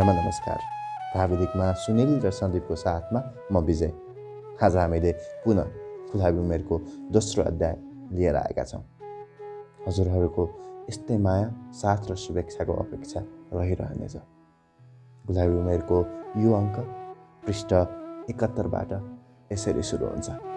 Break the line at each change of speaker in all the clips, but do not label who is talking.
सम्पूर्णमा नमस्कार। प्राविधिकमा सुनिल र सन्दीपको साथमा म विजय। आज हामीले पुनः गुलाबी उमेरको दोस्रो अध्याय लिएर आएका छौँ। हजुरहरूको यस्तै माया, साथ र शुभेच्छाको अपेक्षा रहिरहनेछ। गुलाबी उमेरको यो अङ्क पृष्ठ 71बाट यसरी सुरु हुन्छ।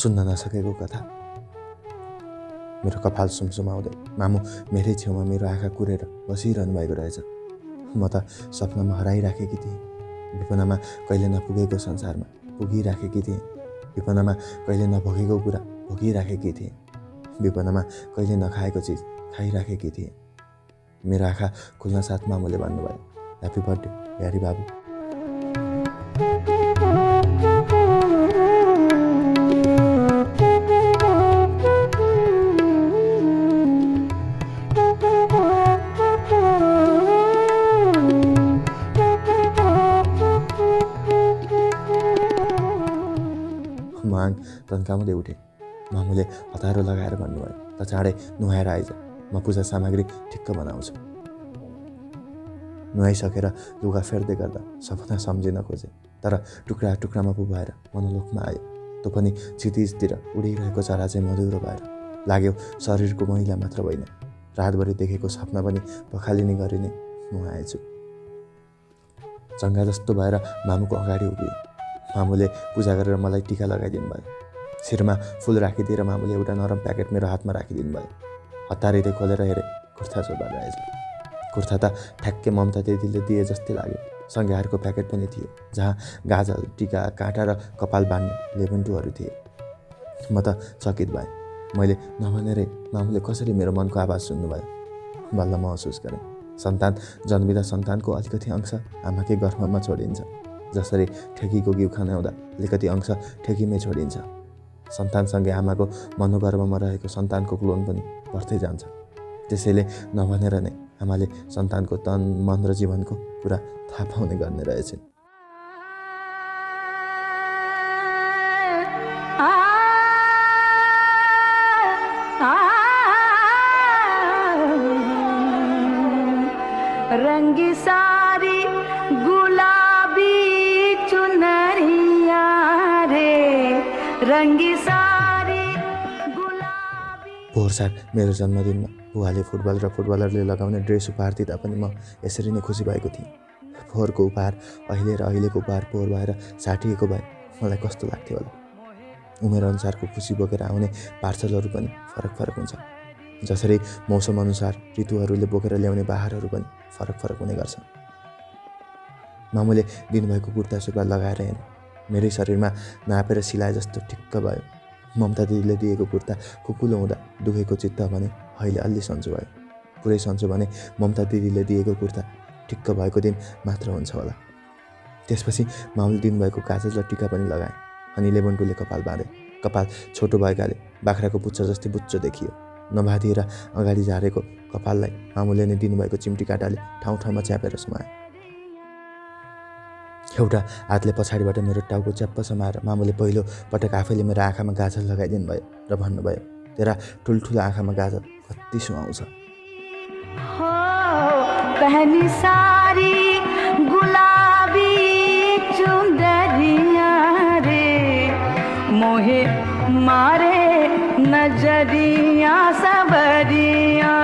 सुन्न नसकेको कथा। मेरो कपाल सुमसुमाउँदै मामु मेरै छेउमा मेरो आँखा कुरेर बसिरहनु भएको रहेछ। म त सपनामा हराइराखेकी थिएँ। विपनामा कहिले नपुगेको संसारमा पुगिराखेकी थिएँ। विपनामा कहिले नभोगेको कुरा भोगिराखेकी थिएँ। विपनामा कहिले नखाएको चिज खाइराखेकी थिएँ। मेरो आँखा खुल्न साथ मामुले भन्नुभयो, ह्याप्पी बर्थडे प्यारी बाबु। तन्काउँदै उठेँ। मामुले हतारो लगाएर भन्नुभयो, त चाँडै नुहाएर आइज, म पूजा सामग्री ठिक्क बनाउँछु। नुहाइसकेर लुगा फेर्दै गर्दा सपना सम्झिन खोजेँ, तर टुक्रा टुक्रामा पो भएर मनोलोकमा आयो। त्यो पनि क्षितिजतिर उडिरहेको चरा चाहिँ मधुरो भएर लाग्यो। शरीरको मैला मात्र होइन, रातभरि देखेको सपना पनि पखालिने गरी नै नुहाएछु। चङ्गा जस्तो भएर मामुको अगाडि उभिएँ। मामुले पूजा गरेर मलाई टिका लगाइदिनु भयो। शिरमा फुल राखिदिएर मामुले एउटा नरम प्याकेट मेरो हातमा राखिदिनु भयो। हतारिँदै खोलेर हेरेँ, कुर्ता चोला रहेछ। कुर्ता त ठ्याक्कै ममता दिदीले दिए जस्तै लाग्यो। सँगै हारको प्याकेट पनि थियो, जहाँ गाजल, टिका, काँटा र कपाल बाँध्ने लेबुन्टुहरू थिए। म त चकित भएँ। मैले नभनेरै मामुले कसरी मेरो मनको आवाज सुन्नुभयो। बल्ल महसुस गरेँ, सन्तान जन्मिँदा सन्तानको अलिकति अंश आमाकै गर्भमा छोडिन्छ। जसरी ठेकीको घिउ खन्याउँदा अलिकति अंश ठेकीमै छोडिन्छ, सन्तानसँगै आमाको मनोगर्भमा रहेको सन्तानको क्लोन पनि बढ्दै जान्छ। त्यसैले नभनेर नै आमाले सन्तानको तन, मन र जीवनको कुरा थाहा पाउने गर्ने रहेछन्।
रंगी सारी गुलाबी चुनरिया रे, रंगी सारी गुलाबी।
पोहोर साल मेरो जन्मदिनमा बुवाले फुटबल र फुटबलरले लगाउने ड्रेस उपहार दिँदा पनि म यसरी नै खुसी भएको थिएँ। पोहोरको उपहार अहिले र अहिलेको उपहार पोहोर भएर साटिएको भए मलाई कस्तो लाग्थ्यो होला। उमेरअनुसारको खुसी बोकेर आउने पार्सलहरू पनि फरक फरक हुन्छ। जसरी मौसम अनुसार ऋतुहरूले बोकेर ल्याउने बहारहरू पनि फरक फरक हुने गर्छन्। मामुले दिनुभएको कुर्ता सुरुवाल लगाएर हेरेँ। मेरै शरीरमा नापेर सिलाए जस्तो ठिक्क भयो। ममता दिदीले दिएको कुर्ता कुकुलो हुँदा दुखेको चित्त भने अहिले अलि सन्चो भयो। पुरै सन्चो भने ममता दिदीले दिएको कुर्ता ठिक्क भएको दिन मात्र हुन्छ होला। त्यसपछि मामुले दिनुभएको काजल र टिका पनि लगाएँ। अनि लेबुन्टुले कपाल बाँधे। कपाल छोटो भएकाले बाख्राको पुच्छर जस्तै बुच्चो देखियो। नबाँधिएर अगाडि झारेको कपाललाई मामुले नै दिनुभएको चिम्टी काँटाले ठाउँ ठाउँमा च्यापेर समाए। एउटा हातले पछाडिबाट मेरो टाउको च्याप्प समाएर मामुले पहिलो पटक आफैले मेरो आँखामा गाजल लगाइदिनु भयो र भन्नुभयो, तेरा ठुल्ठुलो आँखामा गाजल कति सुहाउँछ।
पहली सारी गुलाबी चुनरिया रे, मोहे मारे नजरिया सबरिया।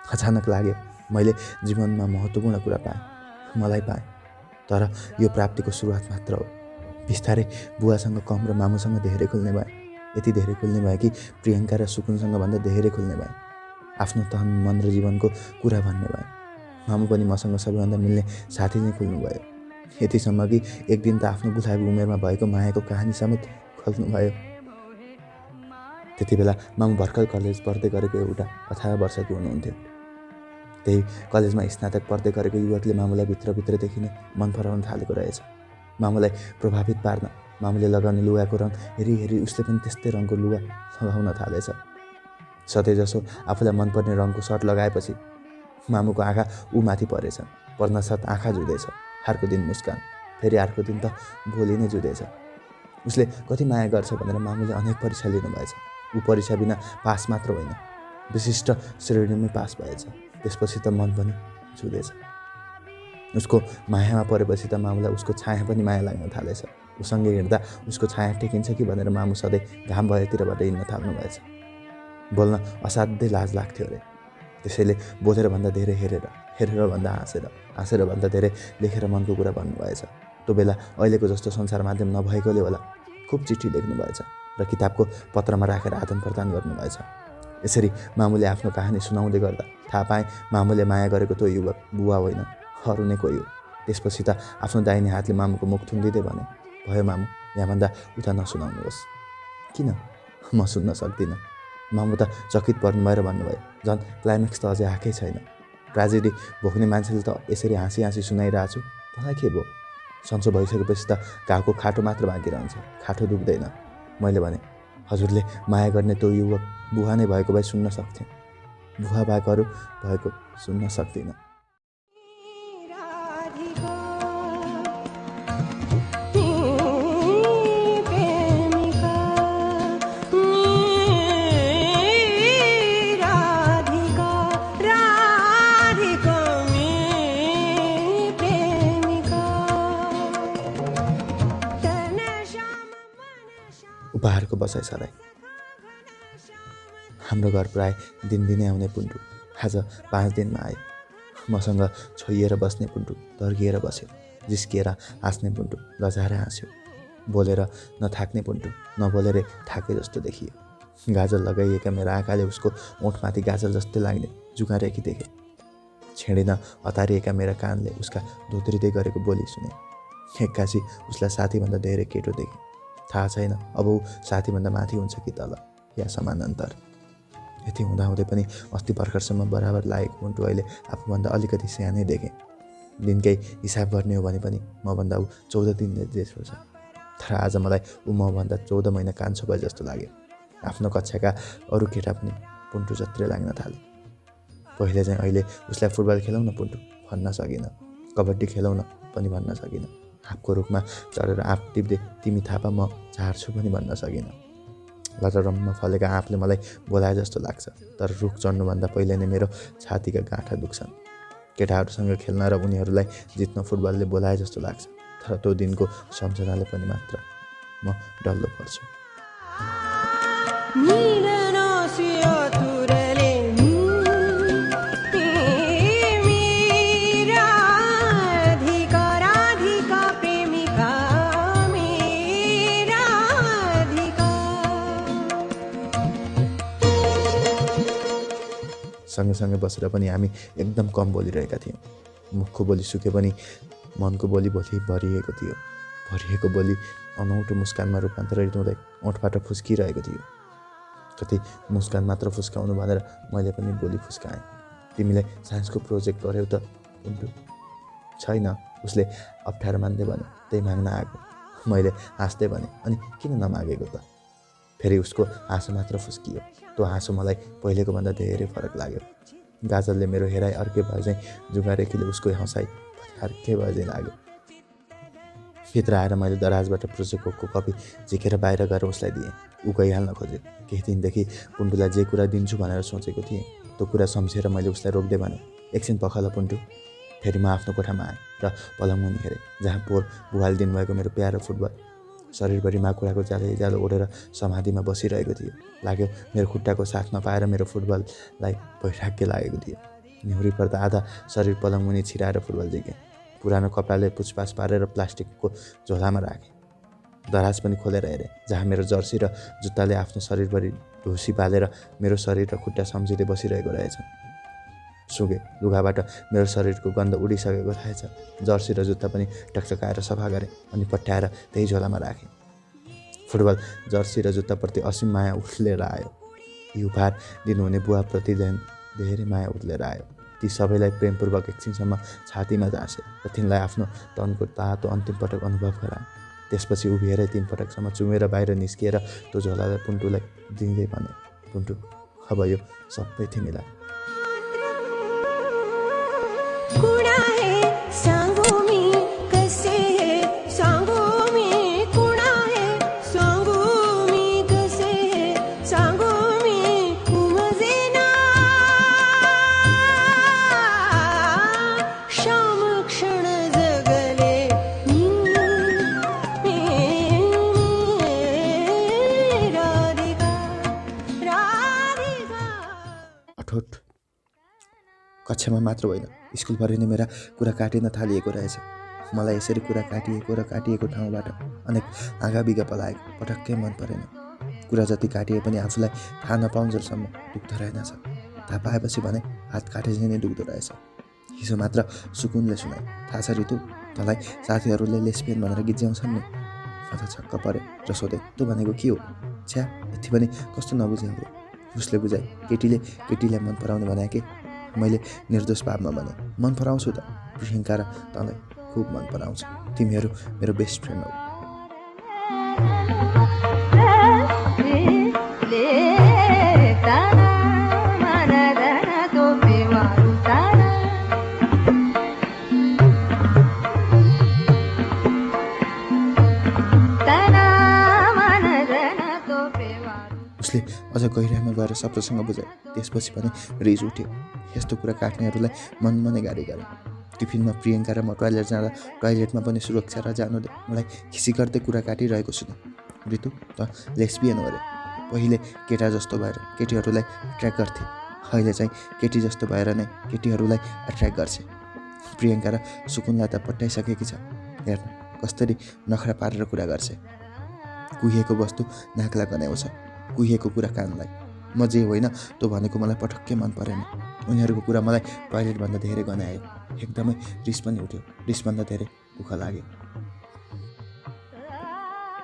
अचानक लाग्यो मैले जीवनमा महत्त्वपूर्ण कुरा पाएँ, मलाई पाएँ। तर यो प्राप्तिको सुरुवात मात्र हो। बिस्तारै बुवासँग कम र मामुसँग धेरै खुल्ने भए। यति धेरै खुल्ने भए कि प्रियङ्का र सुकुनसँग भन्दा धेरै खुल्ने भए। आफ्नो तन, मन र जीवनको कुरा भन्ने भए। मामु पनि मसँग सबैभन्दा मिल्ने साथी नै खुल्नुभयो। यतिसम्म कि एक दिन त आफ्नो गुलाबी उमेरमा भएको मायाको कहानी समेत खोल्नुभयो। त्यति बेला मामु भर्खर कलेज पढ्दै गरेको एउटा 18 वर्षकी हुनुहुन्थ्यो। त्यही कलेजमा स्नातक पढ्दै गरेको युवकले मामुलाई भित्रभित्रदेखि नै मन पराउन थालेको रहेछ। मामुलाई प्रभावित पार्न मामुले लगाउने लुगाको रङ हेरी उसले पनि त्यस्तै रङको लुगा लगाउन थालेछ। सधैँजसो आफूलाई मनपर्ने रङको सर्ट लगाएपछि मामुको आँखा ऊ माथि परेछन्। पर्नसाथ आँखा जुँदैछ। अर्को दिन मुस्कान, फेरि अर्को दिन त भोलि नै जुँदैछ। उसले कति माया गर्छ भनेर मामुले अनेक परीक्षा लिनुभएछ। ऊ परीक्षा बिना पास मात्र होइन, विशिष्ट श्रेणीमै पास भएछ। त्यसपछि त मन पनि जुँदैछ। उसको मायामा परेपछि त मामुलाई उसको छाया पनि माया लाग्न थालेछ। उसँगै हिँड्दा उसको छाया टेकिन्छ कि भनेर मामु सधैँ घाम भएतिरबाट हिँड्न थाल्नुभएछ। बोल्न असाध्यै लाज लाग्थ्यो अरे। त्यसैले बोलेर भन्दा धेरै हेरेर भन्दा हाँसेर भन्दा धेरै लेखेर मनको कुरा भन्नुभएछ। त्यो बेला अहिलेको जस्तो सञ्चार माध्यम नभएकोले होला खुब चिठी लेख्नुभएछ र किताबको पत्रमा राखेर आदान प्रदान गर्नुभएछ। यसरी मामुले आफ्नो कहानी सुनाउँदै गर्दा थाहा पाएँ मामुले माया गरेको त्यो युवक बुवा होइन, अरू नै कोही हो। त्यसपछि त आफ्नो दाहिने हातले मामुको मुख थुनिदिँदै भने, भयो मामु, यहाँभन्दा उता नसुनाउनुहोस्। किन? म सुन्न सक्दिनँ। मामु त चकित पर्नु भएर भन्नुभयो, झन् क्लाइमेक्स त अझै आएकै छैन। ट्राजेडी भोग्ने मान्छेले त यसरी हाँसी सुनाइरहेको छु, तँलाई के भयो? सन्चो भइसकेपछि त घाउको खाटो मात्र बाँकी रहन्छ, खाटो दुख्दैन। मैले भने, हजुरले माया गर्ने त्यो युवक बुवा नै भएको भए सुन्न सक्थेँ, बुवा बाहेक अरू भएको सुन्न सक्दिनँ। उपहारको बसाइ सराई। हाम्रो घर प्राय दिनदिनै आउने पुन्टु आज 5 दिनमा आयो। मसँग छोइएर बस्ने पुन्टु तर्किएर बस्यो, जिस्किएर हाँस्ने पुन्टु लजाएर हाँस्यो, बोलेर नथाक्ने पुन्टु नबोलेरै थाके जस्तो देखियो। गाजल लगाइएका मेरा आँखाले उसको ओठमाथि गाजल जस्तै लाग्ने जुगा रेखी देखे। छेडिन हतारिएका मेरा कानले उसका धोत्रिँदै गरेको बोली सुने। एक्कासी उसलाई साथीभन्दा धेरै केटो देखेँ। थाहा छैन अब ऊ साथीभन्दा माथि हुन्छ कि तल या समानान्तर। यति हुँदाहुँदै पनि अस्ति भर्खरसम्म बराबर लागेको मुन्टु अहिले आफूभन्दा अलिकति सानै देखेँ। दिनकै हिसाब गर्ने हो भने पनि मभन्दा ऊ 14 दिनले जेठो छ। तर आज मलाई ऊ मभन्दा 14 महिना कान्छो भए जस्तो लाग्यो। आफ्नो कक्षाका अरू केटा पनि पुन्टु जत्रै लाग्न थाले। पहिले चाहिँ अहिले उसलाई फुटबल खेलौँ न पुन्टु भन्न सकिनँ, कबड्डी खेलौँ न पनि भन्न सकिनँ, आँपको रुखमा चढेर आँप टिप्दै तिमी थापा म झार्छु पनि भन्न सकिनँ। लटरम्म फलेका आँपले मलाई बोलाए जस्तो लाग्छ, तर रुख चढ्नुभन्दा पहिले नै मेरो छातीका गाँठा दुख्छन्। केटाहरूसँग खेल्न र उनीहरूलाई जित्न फुटबलले बोलाए जस्तो लाग्छ, तर त्यो दिनको सम्झनाले पनि मात्र म डल्लो पर्छु। सँगसँगै बसेर पनि हामी एकदम कम बोलिरहेका थियौँ। मुखको बोली सुके पनि मनको बोली भरिएको थियो। भरिएको बोली अनौठो मुस्कानमा रूपान्तरित हुँदै ओठबाट फुस्किरहेको थियो। कति मुस्कान मात्र फुस्काउनु भनेर मैले पनि बोली फुस्काएँ। तिमीले साइन्सको प्रोजेक्ट गर्यौ त पुन्टु? छैन, उसले अप्ठ्यारो मान्दै भन्यो, त्यही माग्न आएको। मैले हाँस्दै भने, अनि किन नमागेको त? फेरि उसको हाँसो मात्र फुस्कियो। त्यो हाँसो मलाई पहिलेको भन्दा धेरै फरक लाग्यो। गाजलले मेरो हेराइ अर्कै भए चाहिँ जुगारेखीले उसको हँसाइ अर्कै भए चाहिँ लाग्यो। भित्र आएर मैले दराजबाट प्रोजेक्टको कपी झिकेर बाहिर गएर उसलाई दिएँ। ऊ गइहाल्न खोज्यो। केही दिनदेखि पुन्टुलाई जे कुरा दिन्छु भनेर सोचेको थिएँ, त्यो कुरा सम्झेर मैले उसलाई रोक्दै भने, एकछिन पखल पुन्टु। फेरि म आफ्नो कोठामा आएँ र पलङमुनि हेरेँ, जहाँ पोहोर बुहाले दिनुभएको मेरो प्यारो फुटबल शरीरभरि माकुराको जालो ओढेर समाधिमा बसिरहेको थियो। लाग्यो मेरो खुट्टाको साथ नपाएर मेरो फुटबललाई भइठाक्कै लागेको थियो। निहुरी पर्दा आधा शरीर पलङमुनि छिराएर फुटबल झिकेँ। पुरानो कपडाले पुछपाछ पारेर प्लास्टिकको झोलामा राखेँ। दराज पनि खोलेर हेरेँ, जहाँ मेरो जर्सी र जुत्ताले आफ्नो शरीरभरि ढुसी पालेर मेरो शरीर र खुट्टा सम्झिँदै बसिरहेको रहेछन्। सुगे लुगाबाट मेरो शरीरको गन्ध उडिसकेको रहेछ। जर्सी र जुत्ता पनि टकटकाएर सफा गरेँ अनि पट्याएर त्यही झोलामा राखेँ। फुटबल जर्सी र जुत्ताप्रति असीम माया उठ्लेर आयो। यी उपहार दिनुहुने बुवाप्रति धेरै माया उठ्लेर आयो। ती सबैलाई प्रेमपूर्वक एकछिनसम्म छातीमा झाँसे र तिनलाई आफ्नो तनको तातो अन्तिम पटक अनुभव गराए। त्यसपछि उभिएरै 3 पटकसम्म चुमेर बाहिर निस्किएर त्यो झोलालाई पुन्टुलाई दिँदै भने, पुन्टु, अब यो सबै तिमीलाई। अठोट कक्षामा मात्र होइन, स्कुलभरि नै मेरा कुरा काटिन थालिएको रहेछ। मलाई यसरी कुरा काटिएको र काटिएको ठाउँबाट अनेक आगाबिगा पलाएको पटक्कै मन परेन। कुरा जति काटिए पनि आफूलाई थाहा नपाउन्जेलसम्म दुख्दो रहेनछ। थाहा पाएपछि भने हात काटे नै दुख्दो रहेछ। हिजो मात्र सुकुनले सुनाए, थाहा छ ऋतु, तँलाई साथीहरूले लेस्बियन भनेर गिज्याउँछन् नि। म त छक्क परेँ र सोधेँ, तँ भनेको के हो? छ्या, यति पनि कस्तो नबुझे हो? उसले बुझाए, केटीलाई मन पराउने भने के? मैले निर्दोष भावमा भने, मन पराउँछु त, प्रियङ्का र तँलाई खुब मन पराउँछु। तिमीहरू मेरो बेस्ट फ्रेन्ड हो। उसले अझ गहिराइमा गएर सबैसँग बुझाए। त्यसपछि पनि रिस उठ्यो। यस्तो कुरा काट्नेहरूलाई मनै गाली गरे। टिफिनमा प्रियङ्का र म टोइलेट जाँदा टोइलेटमा पनि सुरक्षा र जानु दे मलाई खिसी गर्दै कुरा काटिरहेको सुने। ऋतु, त लेस्बियन हो अरे। पहिले केटा जस्तो भएर केटीहरूलाई एट्र्याक्ट गर्थे, अहिले चाहिँ केटी जस्तो भएर नै केटीहरूलाई एट्र्याक्ट गर्छ। प्रियङ्का र सुकुनलाई त पट्याइसकेकी छ। हेर्न कसरी नखरा पारेर कुरा गर्छ। कुहिएको वस्तु नाकलाई गन्याउँछ, कुहिएको कुरा कानलाई। म जे होइन त्यो भनेको मलाई पटक्कै मन परेन। उनीहरूको कुरा मलाई टोइलेटभन्दा धेरै गनायो। एकदमै रिस पनि उठ्यो। रिसभन्दा धेरै दुःख लाग्यो।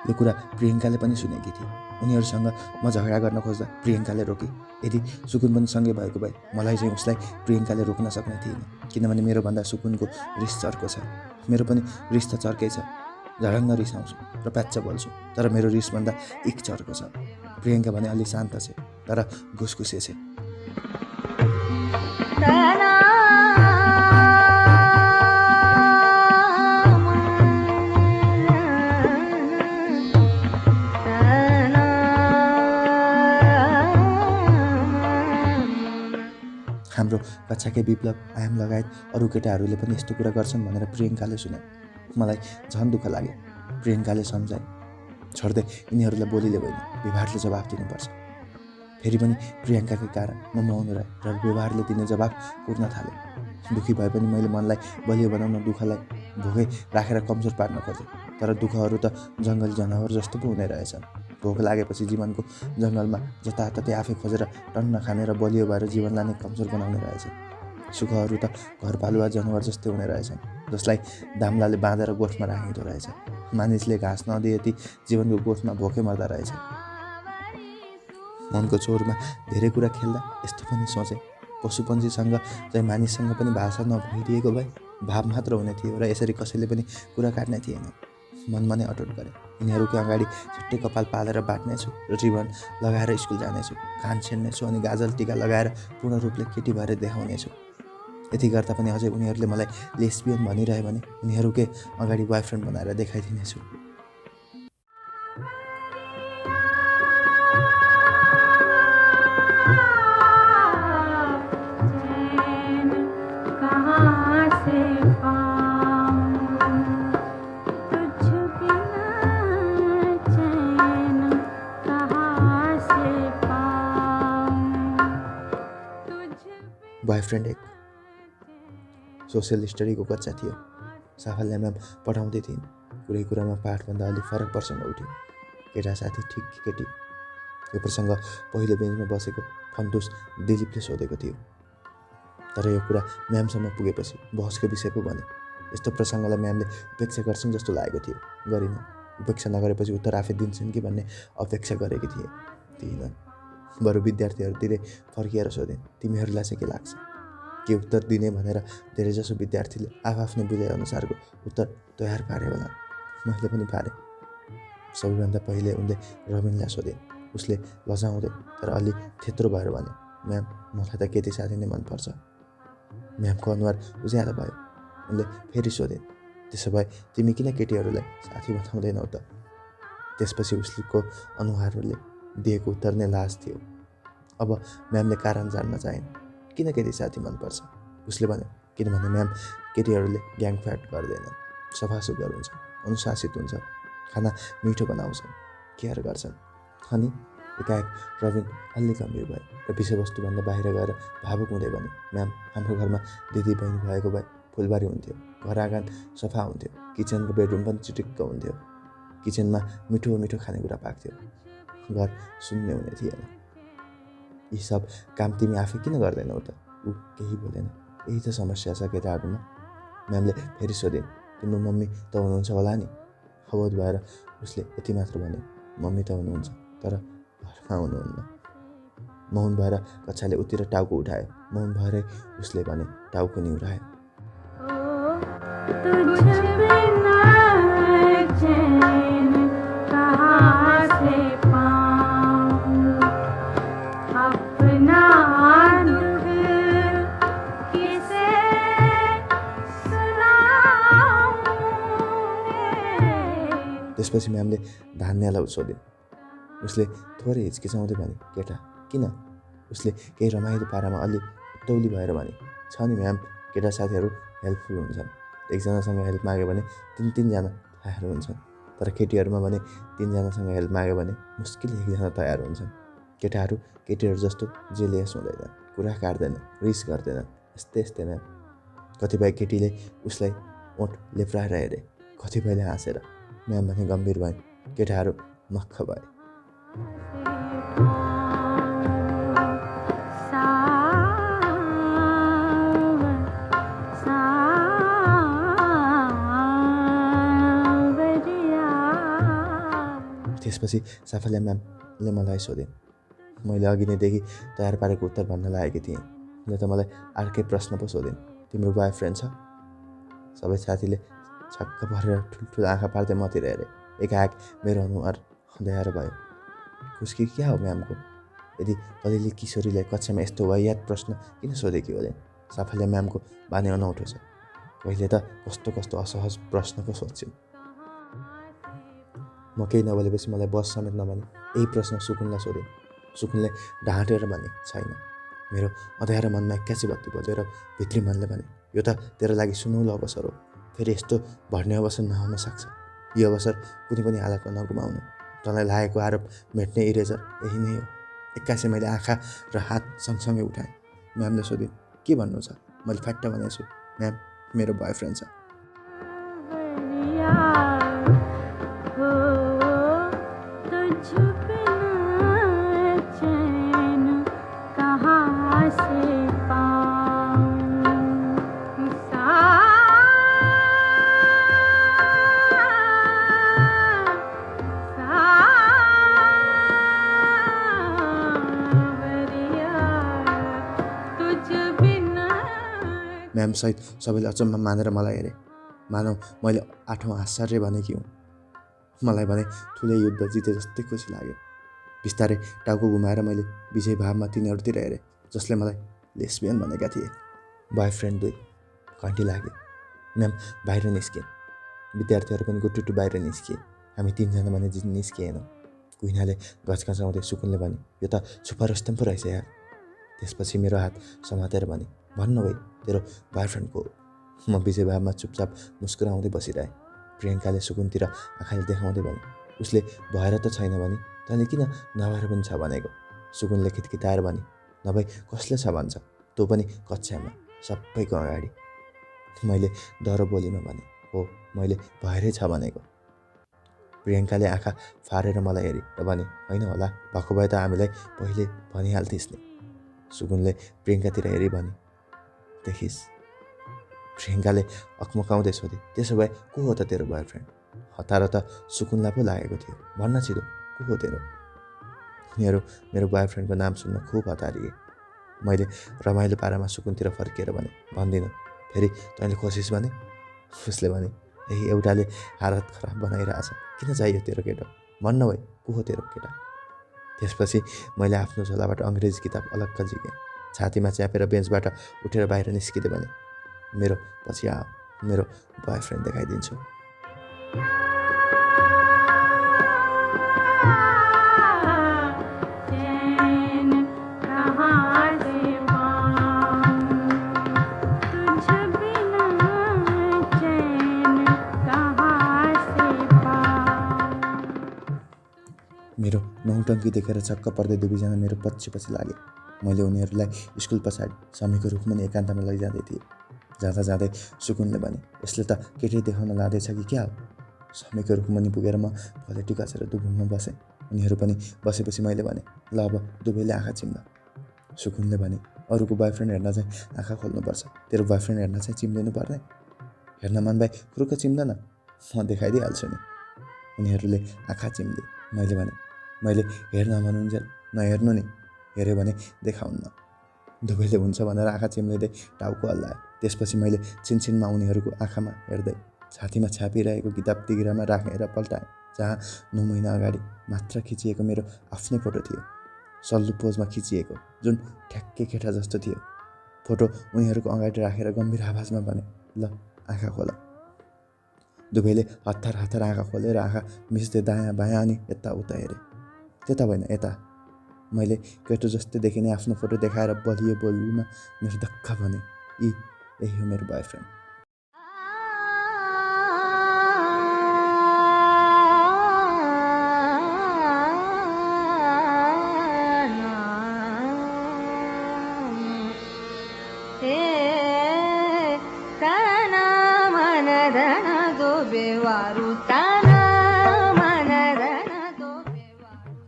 यो कुरा प्रियङ्काले पनि सुनेकी थिए। उनीहरूसँग म झगडा गर्न खोज्दा प्रियङ्काले रोकी। यदि सुकुन पनि सँगै भएको भए मलाई चाहिँ उसलाई प्रियङ्काले रोक्न सक्ने थिएन, किनभने मेरोभन्दा सुकुनको रिस चर्को छ। मेरो पनि रिस त चर्कै छ। झडङ्ग रिसाउँछु र प्याच्च बोल्छु, तर मेरो रिसभन्दा एक चर्को छ। प्रियङ्का भने अलि शान्त छ, तर घुसघुसे छ। हाम्रो कक्षाकै विप्लव, आयाम लगायत अरू केटाहरूले पनि यस्तो कुरा गर्छन् भनेर प्रियङ्काले सुने। मलाई झन् दुःख लाग्यो। प्रियङ्काले सम्झाए, छोड्दै यिनीहरूलाई बोलीले होइन व्यवहारले जवाफ दिनुपर्छ। फेरि पनि प्रियङ्काकै कारण म मौन रहे र व्यवहारले दिने जवाफ कुर्न थालेँ। दुःखी भए पनि मैले मनलाई बलियो बनाउन दुःखलाई भोकै राखेर कमजोर पार्न खोजेँ। तर दुःखहरू त जङ्गली जनावर जस्तो पो हुने रहेछन्। भोक लागेपछि जीवनको जङ्गलमा जताततै आफै खोजेर टन्न खाने र बलियो भएर जीवनलाई नै कमजोर बनाउने रहेछ। सुखहरू त घरपालुवा जनावर जस्तै हुने रहेछन्, जसलाई दाम्लाले बाँधेर गोठमा राखिँदो रहेछ। मानिसले घाँस नदिए ती जीवनको गोठमा भोकै मर्दा रहेछ। मनको चोरमा धेरै कुरा खेल्दा यस्तो पनि सोचेँ, पशुपन्छीसँग चाहिँ मानिससँग पनि भाषा नभइदिएको भए भाव मात्र हुने थियो र यसरी कसैले पनि कुरा काट्ने थिएन। मनमा नै अटुट गरेँ, यिनीहरूको अगाडि छुट्टै कपाल पालेर बाट्नेछु र रिबन लगाएर स्कुल जानेछु, कान छेड्नेछु अनि गाजल टिका लगाएर पूर्ण रूपले केटी भएर देखाउनेछु। यति गर्दा पनि अझै उनीहरूले मलाई लेस्बियन भनिरहे भने उनीहरूकै अगाडि बोयफ्रेन्ड बनाएर देखाइदिनेछु। बोयफ्रेन्ड एक सोसियल स्टडीको कक्षा थियो। साफल्य म्याम पढाउँदै थिइन्। कुरै कुरामा पाठभन्दा अलिक फरक प्रसङ्ग उठ्यो। केटा साथी ठिक केटी। यो प्रसङ्ग पहिलो बेन्चमा बसेको फन्तुस दिलीपले सोधेको थियो। तर यो कुरा म्यामसम्म पुगेपछि बहसको विषय पो बन्यो। यस्तो प्रसङ्गलाई म्यामले उपेक्षा गर्छन् जस्तो लागेको थियो। गरिन। उपेक्षा नगरेपछि उत्तर आफै दिन्छन् कि भन्ने अपेक्षा गरेकी थिइनन्। बरु विद्यार्थीहरूतिर फर्किएर सोधेँ, तिमीहरूलाई चाहिँ के लाग्छ? के उत्तर दिने भनेर धेरैजसो विद्यार्थीले आफआफ्नै बुझाइअनुसारको उत्तर तयार पारे होला। मैले पनि पारेँ। सबैभन्दा पहिले उनले रबिनलाई सोधे। उसले लजाउँदै तर अलि थेत्रो भएर भने, म्याम, मलाई त केटी साथी नै मनपर्छ। म्यामको अनुहार उज्यालो भयो। उनले फेरि सोधे, त्यसो भए तिमी किन केटीहरूलाई साथी बनाउँदैनौ त? त्यसपछि उसको अनुहारले दिएको उत्तर नै लाज थियो। अब म्यामले कारण जान्न चाहेन। किन केटी साथी मनपर्छ? उसले भन्यो, किनभने म्याम, केटीहरूले ग्याङ फाइट गर्दैनन्, सफासुग्घर हुन्छन्, अनुशासित हुन्छ, खाना मिठो बनाउँछन्, केयर गर्छन्। अनि एकाएक रबिन अलि गम्भीर भयो र विषयवस्तुभन्दा बाहिर गएर भावुक हुँदै भने, म्याम, हाम्रो घरमा दिदी बहिनी भएको भए फुलबारी हुन्थ्यो, घर आँगन सफा हुन्थ्यो, किचन र बेडरुम पनि चिटिक्क हुन्थ्यो, किचनमा मिठो मिठो खानेकुरा पाक्थ्यो, घर शून्य हुने थिएन। यी सब काम तिमी आफै किन गर्दैनौ त? ऊ केही बोलेन। यही त समस्या छ केटाहरूमा। म्यामले फेरि सोधिन्, तिम्रो मम्मी त हुनुहुन्छ होला नि? अवोध भएर उसले यति मात्र भन्यो, मम्मी त हुनुहुन्छ, तर घरमा हुनुहुन्न। मौन भएर कक्षाले उतिर टाउको उठायो। मौन भएरै उसले भने, टाउको निहुरायो। त्यसपछि म्यामले धान्यलाई सोधिन्। उसले थोरै हिचकिचाउँदै भने, केटा किन? उसले केही रमाइलो पारामा अलि उत्तौली भएर भने, छ नि म्याम, केटा साथीहरू हेल्पफुल हुन्छन्। एकजनासँग हेल्प माग्यो भने तीन-तीनजना तयार हुन्छन्, तर केटीहरूमा भने तीनजनासँग हेल्प माग्यो भने मुस्किल एकजना तयार हुन्छन्। केटाहरू केटीहरू जस्तो जेलियस हुँदैनन्, कुरा काट्दैनन्, रिस गर्दैनन्, यस्तै म्याम। कतिपय केटीले उसलाई ओठ लेप्राएर हेरे, कतिपयले हाँसेर। म्याम भने गम्भीर भए। केटाहरू मक्ख भए। त्यसपछि साफल्य म्यामले मलाई सोधिन्। मैले अघि नैदेखि तयार पारेको उत्तर भन्न लागेकी थिएँ। उनले त मलाई अर्कै प्रश्न पो सोधिन्, तिम्रो बोयफ्रेन्ड छ? सबै साथीले छक्क परेर ठुल्ठुलो आँखा पार्दै मतिर हेरे। एकाएक मेरो अनुहार अँध्यारो भयो। खुस्की क्या हो म्यामको? यदि कलिली किशोरीलाई कक्षामा यस्तो वाहियात प्रश्न किन सोधेकी होलिन्? साफल्य म्यामको बानी अनौठो छ। कहिले त कस्तो कस्तो असहज प्रश्न पो सोध्छिन्। म केही नबोलेपछि मलाई बस समेत नभनी यही प्रश्न सुकुनलाई सोधेँ। सुकुनले ढाँटेर भने, छैन। मेरो अँध्यारो मनमा एक्कासी बत्ती बल्यो र भित्री मनले भने, यो त तेरो लागि सुनौलो अवसर हो। फेरि यस्तो भर्ने अवसर नहुन सक्छ। यो अवसर कुनै पनि हालतमा नगुमाउनु। तँलाई लागेको आरोप मेट्ने इरेजर यही नै हो। एक्कासी मैले आँखा र हात सँगसँगै उठाएँ। म्यामले सोधिन्, के भन्नु छ? मैले फ्याट्ट भनेछु, म्याम, मेरो बोयफ्रेन्ड छ। म्यामसहित सबैले अचम्म मानेर मलाई हेरे, मानौ मैले 8औँ आश्चर्य भनेकी हुँ। मलाई भने ठुलै युद्ध जिते जस्तै खुसी लाग्यो। बिस्तारै टाउको घुमाएर मैले विजय भावमा तिनीहरूतिर हेरेँ, जसले मलाई लेस्बियन भनेका थिए। बोयफ्रेन्ड 2 घन्टी लाग्यो। म्याम बाहिर निस्किन्। विद्यार्थीहरू पनि गुटुटु बाहिर निस्किए। हामी 3जना भने निस्किएनौँ। कुइनाले गजगजाउँदै सुकुनले भने, यो त सुपर रस्तम पो रहेछ यार। त्यसपछि मेरो हात समातेर भने, भन्न भई तेरो बोयफ्रेन्डको हो। म विजय भावमा चुपचाप मुस्कुराउँदै बसिरहेँ। प्रियङ्काले सुकुनतिर आँखाले देखाउँदै भने, उसले भएर त छैन भने तैँले किन नभएर पनि छ भनेको? सुकुनले खिटखिटाएर भने, नभई कसले छ भन्छ? तँ पनि कक्षामा सबैको अगाडि। मैले डह्रो बोलीमा भने, हो, मैले भएरै छ भनेको। प्रियङ्काले आँखा फारेर मलाई हेरी र भने, होइन होला, भएको भए त हामीलाई पहिले भनिहाल्थिस् नि। सुकुनले प्रियङ्कातिर हेरी भने, देखिस्? प्रियङ्काले अक्मकाउँदै सोधे, त्यसो भए को हो त तेरो बोयफ्रेन्ड? हतार त सुकुनलाई पो लागेको थियो। भन्न छिटो, को हो तेरो? उनीहरू मेरो बोयफ्रेन्डको नाम सुन्न खुब हतारिए। मैले रमाइलो पारामा सुकुनतिर फर्किएर भने, भन्दिनँ। फेरि तैँले कोसिस भने? उसले भने, यही एउटाले हालत खराब बनाइरहेछ, किन चाहियो तेरो केटो? भन्न भए, को हो तेरो केटा? त्यसपछि मैले आफ्नो झोलाबाट अङ्ग्रेजी किताब अलग्ग झिकेँ। छातीमा च्यापेर बेन्चबाट उठेर बाहिर निस्किँदै भने, मेरो पछि आऊ, मेरो बोयफ्रेन्ड देखाइदिन्छु। मेरो नौटङ्की देखेर छक्क पर्दै दुवैजना मेरो पछि लागे। मैले उनीहरूलाई स्कुल पछाडि समीको रुखमुनि एकान्तमा लैजाँदै थिएँ। जाँदा जाँदै सुकुनले भने, यसले त केटै देखाउन लाँदैछ कि क्या हो? समीको रुखमुनि पुगेर म भलेटी कसेर दुबुलमा बसेँ। उनीहरू पनि बसेपछि मैले भने, ल अब दुवैले आँखा चिम्ल। सुकुनले भने, अरूको बोयफ्रेन्ड हेर्न चाहिँ आँखा खोल्नुपर्छ, तेरो बोयफ्रेन्ड हेर्न चाहिँ चिम्लिनु पर्ने? हेर्न मन भाइ खुरुक्क चिम्ल न, म देखाइदिइहाल्छु नि। उनीहरूले आँखा चिम्ले। मैले भने, मैले हेर्न भन्नुन्जेल नहेर्नु नि, हेऱ्यो भने देखाउन्न। दुवैले हुन्छ भनेर आँखा चिम्लिँदै टाउको हल्लाए। त्यसपछि मैले छिनछिनमा उनीहरूको आँखामा हेर्दै छातीमा छापिरहेको किताब तिग्रामा राखेर पल्टाएँ, जहाँ 9 महिना अगाडि मात्र खिचिएको मेरो आफ्नै फोटो थियो। सल्लु पोजमा खिचिएको, जुन ठ्याक्कै केटा जस्तो थियो। फोटो उनीहरूको अगाडि राखेर गम्भीर आवाजमा भने, ल आँखा खोल। दुवैले हतार हतार आँखा खोलेर आँखा मिच्दै दायाँ बायाँ अनि यताउता हेरे। त्यता होइन, यता। मैले केटो जस्तै देखिने आफ्नो फोटो देखाएर बलियो बोलीमा निर्धक्क भने, यही हो मेरो बोयफ्रेन्ड।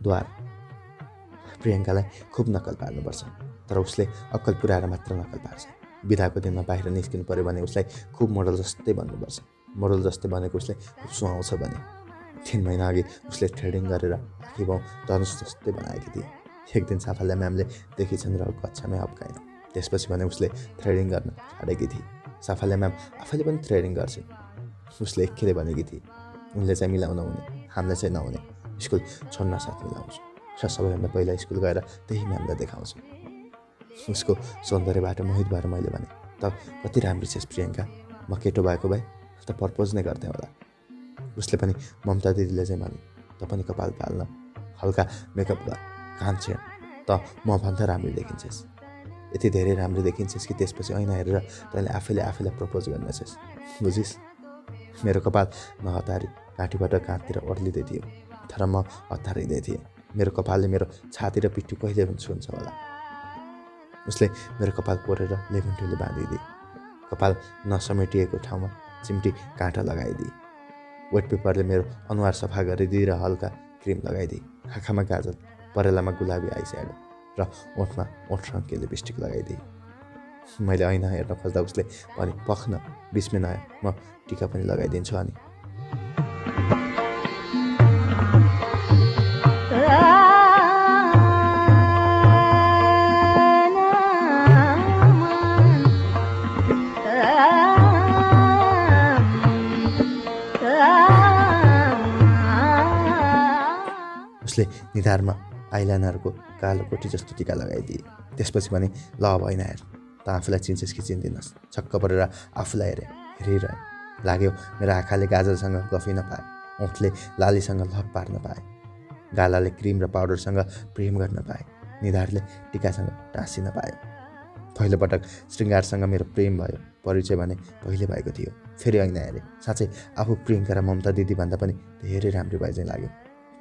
द्वार। प्रियङ्कालाई खुब नक्कल पार्नुपर्छ, तर उसले अक्कल पुऱ्याएर मात्र नक्कल पार्छ। बिदाको दिनमा बाहिर निस्किनु पर्यो भने उसलाई खुब मोडल जस्तै भन्नुपर्छ। मोडल जस्तै भनेको उसले खुब सुहाउँछ भने। 3 महिना अघि उसले थ्रेडिङ गरेर आखी बाउ धनुष जस्तै बनाएकी थिए। एक दिन साफाल्या म्यामले देखिछन् र कक्षामै हप्काइन्। त्यसपछि भने उसले थ्रेडिङ गर्न छाडेकी थिए। साफाल्या म्याम आफैले पनि थ्रेडिङ गर्छिन्। उसले एकखेले भनेकी थिए, उनले चाहिँ मिलाउन हुने, हामीले चाहिँ नहुने। स्कुल छोड्न साथ मिलाउँछु र सबैभन्दा पहिला स्कुल गएर त्यही म्यामलाई देखाउँछु। उसको सौन्दर्यबाट मोहित भएर मैले भने, त कति राम्रो छेस् प्रियङ्का, म केटो भएको भए त प्रपोज नै गर्थेँ होला। उसले पनि ममता दिदीले चाहिँ भने, त पनि कपाल पाल्न, हल्का मेकअप गर, कान छेड, त म भन्दा राम्रो देखिन्छेस्। यति धेरै राम्रो देखिन्छेस् कि त्यसपछि ऐना हेरेर तैँले आफैलाई प्रपोज गर्नेछेस्, बुझिस्? मेरो कपाल नहतारी घाँटीबाट काँधतिर ओर्लिँदै थियो, तर म हतारिँदै थिएँ। मेरो कपालले मेरो छाती र पिठ्यु कहिले हुन्छ होला। उसले मेरो कपाल कोरेर लेबुन्टुले बाँधिदिए। कपाल नसमेटिएको ठाउँमा चिम्टी काँटा लगाइदिए। वेट पेपरले मेरो अनुहार सफा गरिदिए र हल्का क्रिम लगाइदिए। आँखामा गाजल, परेलामा गुलाबी आई स्याडो र ओठमा ओठ रङ्के लिपस्टिक लगाइदिए। मैले ऐना हेर्न खोज्दा उसले भने, पख्न 20 मिनट आयो, म टिका पनि लगाइदिन्छु अनि। उसले निधारमा आइलाइनरको कालो कोठी जस्तो टिका लगाइदिए। त्यसपछि भने, ल अब ऐना हेर, त आफूलाई चिन्छेस् कि चिन्दिनस्? छक्क परेर आफूलाई हेरिरहेँ। लाग्यो मेरो आँखाले गाजलसँग गफिन पाए, ओठले लालीसँग लप पार्न पाए, गालाले क्रिम र पाउडरसँग प्रेम गर्न पाए, निधारले टिकासँग टाँसिन पायो। पहिलोपटक श्रृङ्गारसँग मेरो प्रेम भयो। परिचय भने पहिले भएको थियो। फेरि ऐना हेरेँ, साँच्चै आफू प्रियङ्का र ममता दिदीभन्दा पनि धेरै राम्रो भए चाहिँ लाग्यो।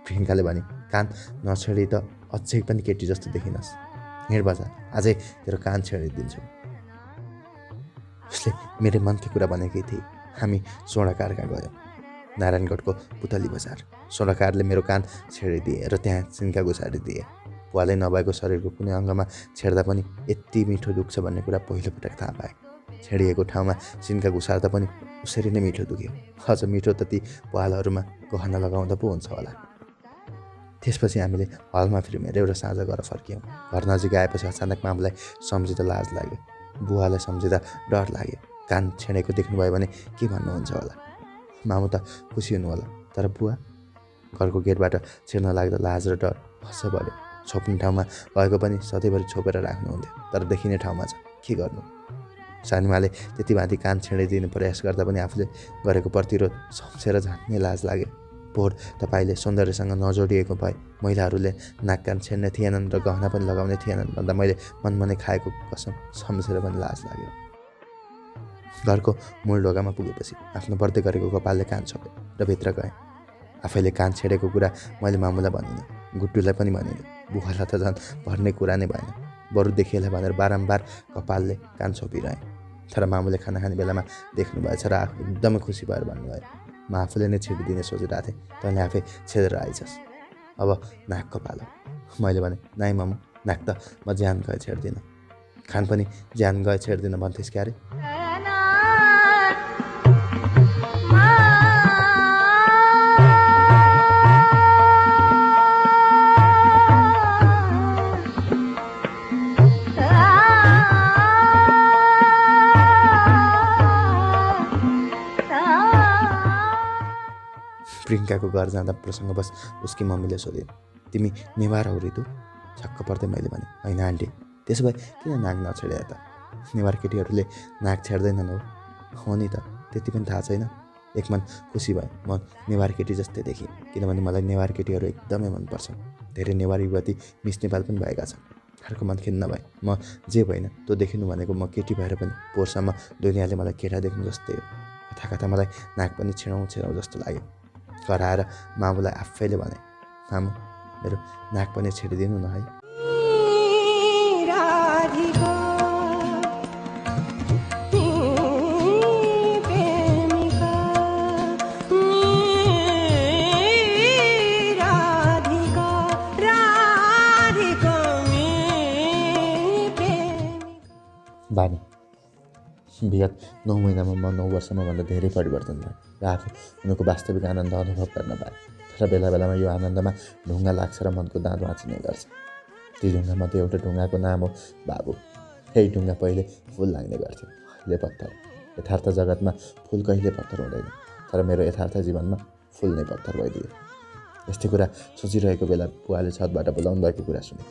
प्रियङ्काले भने, कान नछेडी त अझै पनि केटी जस्तो देखिनस्, हिँड बजार, अझै तेरो कान छेडिदिन्छु। उसले मेरो मनकै कुरा भनेकै थिए। हामी सोडाकार कहाँ गयौँ, नारायणगढको पुतली बजार। सोडाकारले मेरो कान छेडिदिए र त्यहाँ सिन्का घुसारिदिए। पालै नभएको शरीरको कुनै अङ्गमा छेड्दा पनि यति मिठो दुख्छ भन्ने कुरा पहिलोपटक थाहा पाएँ। छेडिएको ठाउँमा सिन्का घुसार्दा पनि उसरी नै मिठो दुख्यो। अझ मिठो त ती पालहरूमा गहना लगाउँदा पो हुन्छ होला। त्यसपछि हामीले हलमा फेरि हेऱ्यौँ र साँझ घर फर्क्यौँ। घर नजिक आएपछि अचानक मामुलाई सम्झिँदा लाज लाग्यो, बुवालाई सम्झिँदा डर लाग्यो। कान छेडेको देख्नुभयो भने के भन्नुहुन्छ होला। मामु त खुसी हुनु होला, तर बुवा घरको गेटबाट छिर्न लाग्दा लाज र डर फस्छ बढ्यो। छोप्ने ठाउँमा भएको पनि सधैँभरि छोपेर राख्नुहुन्थ्यो, तर देखिने ठाउँमा छ के गर्नु। सानीमाले त्यति माथि कान छेडिदिने प्रयास गर्दा पनि आफूले गरेको प्रतिरोध सम्झेर झन् लाज लाग्यो। पोहोर तपाईँले सौन्दर्यसँग नजोडिएको भए महिलाहरूले नाक कान छेड्ने थिएनन् र गहना पनि लगाउने थिएनन् भन्दा मैले मनमनै खाएको कसम सम्झेर पनि लाज लाग्यो। घरको मूल ढोकामा पुगेपछि आफ्नो बढ्दै गरेको कपालले कान छोपेँ र भित्र गएँ। आफैले कान छेडेको कुरा मैले मामुलाई भनिनँ, गुड्डुलाई पनि भनिनँ। बुवालाई त झन् भर्ने कुरा नै भएन। बरु देखिएला भनेर बारम्बार कपालले कान छोपिरहेँ। तर मामुले खाना खाने बेलामा देख्नुभएछ र आफू एकदमै खुसी भएर भन्नुभयो, म आफूले नै छेडिदिने सोचिरहेको थिएँ, तैँले आफै छेडेर आइछस्, अब नाक कपाल हो। मैले भने, नाइ मामु, नाक त म ज्यान गए छेड्दिनँ, खान पनि ज्यान गए छेड्दिनँ भन्थेस् क्यारे। प्रियङ्काको घर जाँदा प्रसङ्गवश उसकी मम्मीले सोधिन्, तिमी नेवार हौ रितु? छक्क पर्दै मैले भने, होइन आन्टी। त्यसो भए किन नाक नछेडे त? नेवार केटीहरूले नाक छेड्दैनन् हो नि त, त्यति पनि थाहा छैन। एकमन खुसी भएँ, म नेवार केटी जस्तै देखेँ, किनभने मलाई नेवार केटीहरू एकदमै मनपर्छ। धेरै नेवार युवती मिस नेपाल पनि भएका छन्। अर्को मन खिन्न भए, म जे भएन त्यो देखिनु भनेको म केटी भएर पनि पोहोरसम्म दुनियाँले मलाई केटा देख्नु जस्तै हो। कथा कथा मलाई नाक पनि छेडौँ जस्तो लाग्यो। घर आएर मामुलाई आफैले भने, मामु मेरो नाक पनि छेडिदिनु न है। बानी विगत 9 महिनामा म 9 वर्षमा भन्दा धेरै परिवर्तन भयो र आफू उनको वास्तविक आनन्द अनुभव गर्न पाएँ। तर बेला बेलामा यो आनन्दमा ढुङ्गा लाग्छ र मनको दाँत भाँचिने गर्छ। ती ढुङ्गामध्ये एउटा ढुङ्गाको नाम हो बाबु। यही ढुङ्गा पहिले फुल लाग्ने गर्थ्यो, अहिले पत्थर। यथार्थ जगतमा फुल कहिले पत्थर हुँदैन, तर मेरो यथार्थ जीवनमा फुल नै पत्थर भइदियो। यस्तै कुरा सोचिरहेको बेला बुवाले छतबाट बोलाउनु भएको कुरा सुने।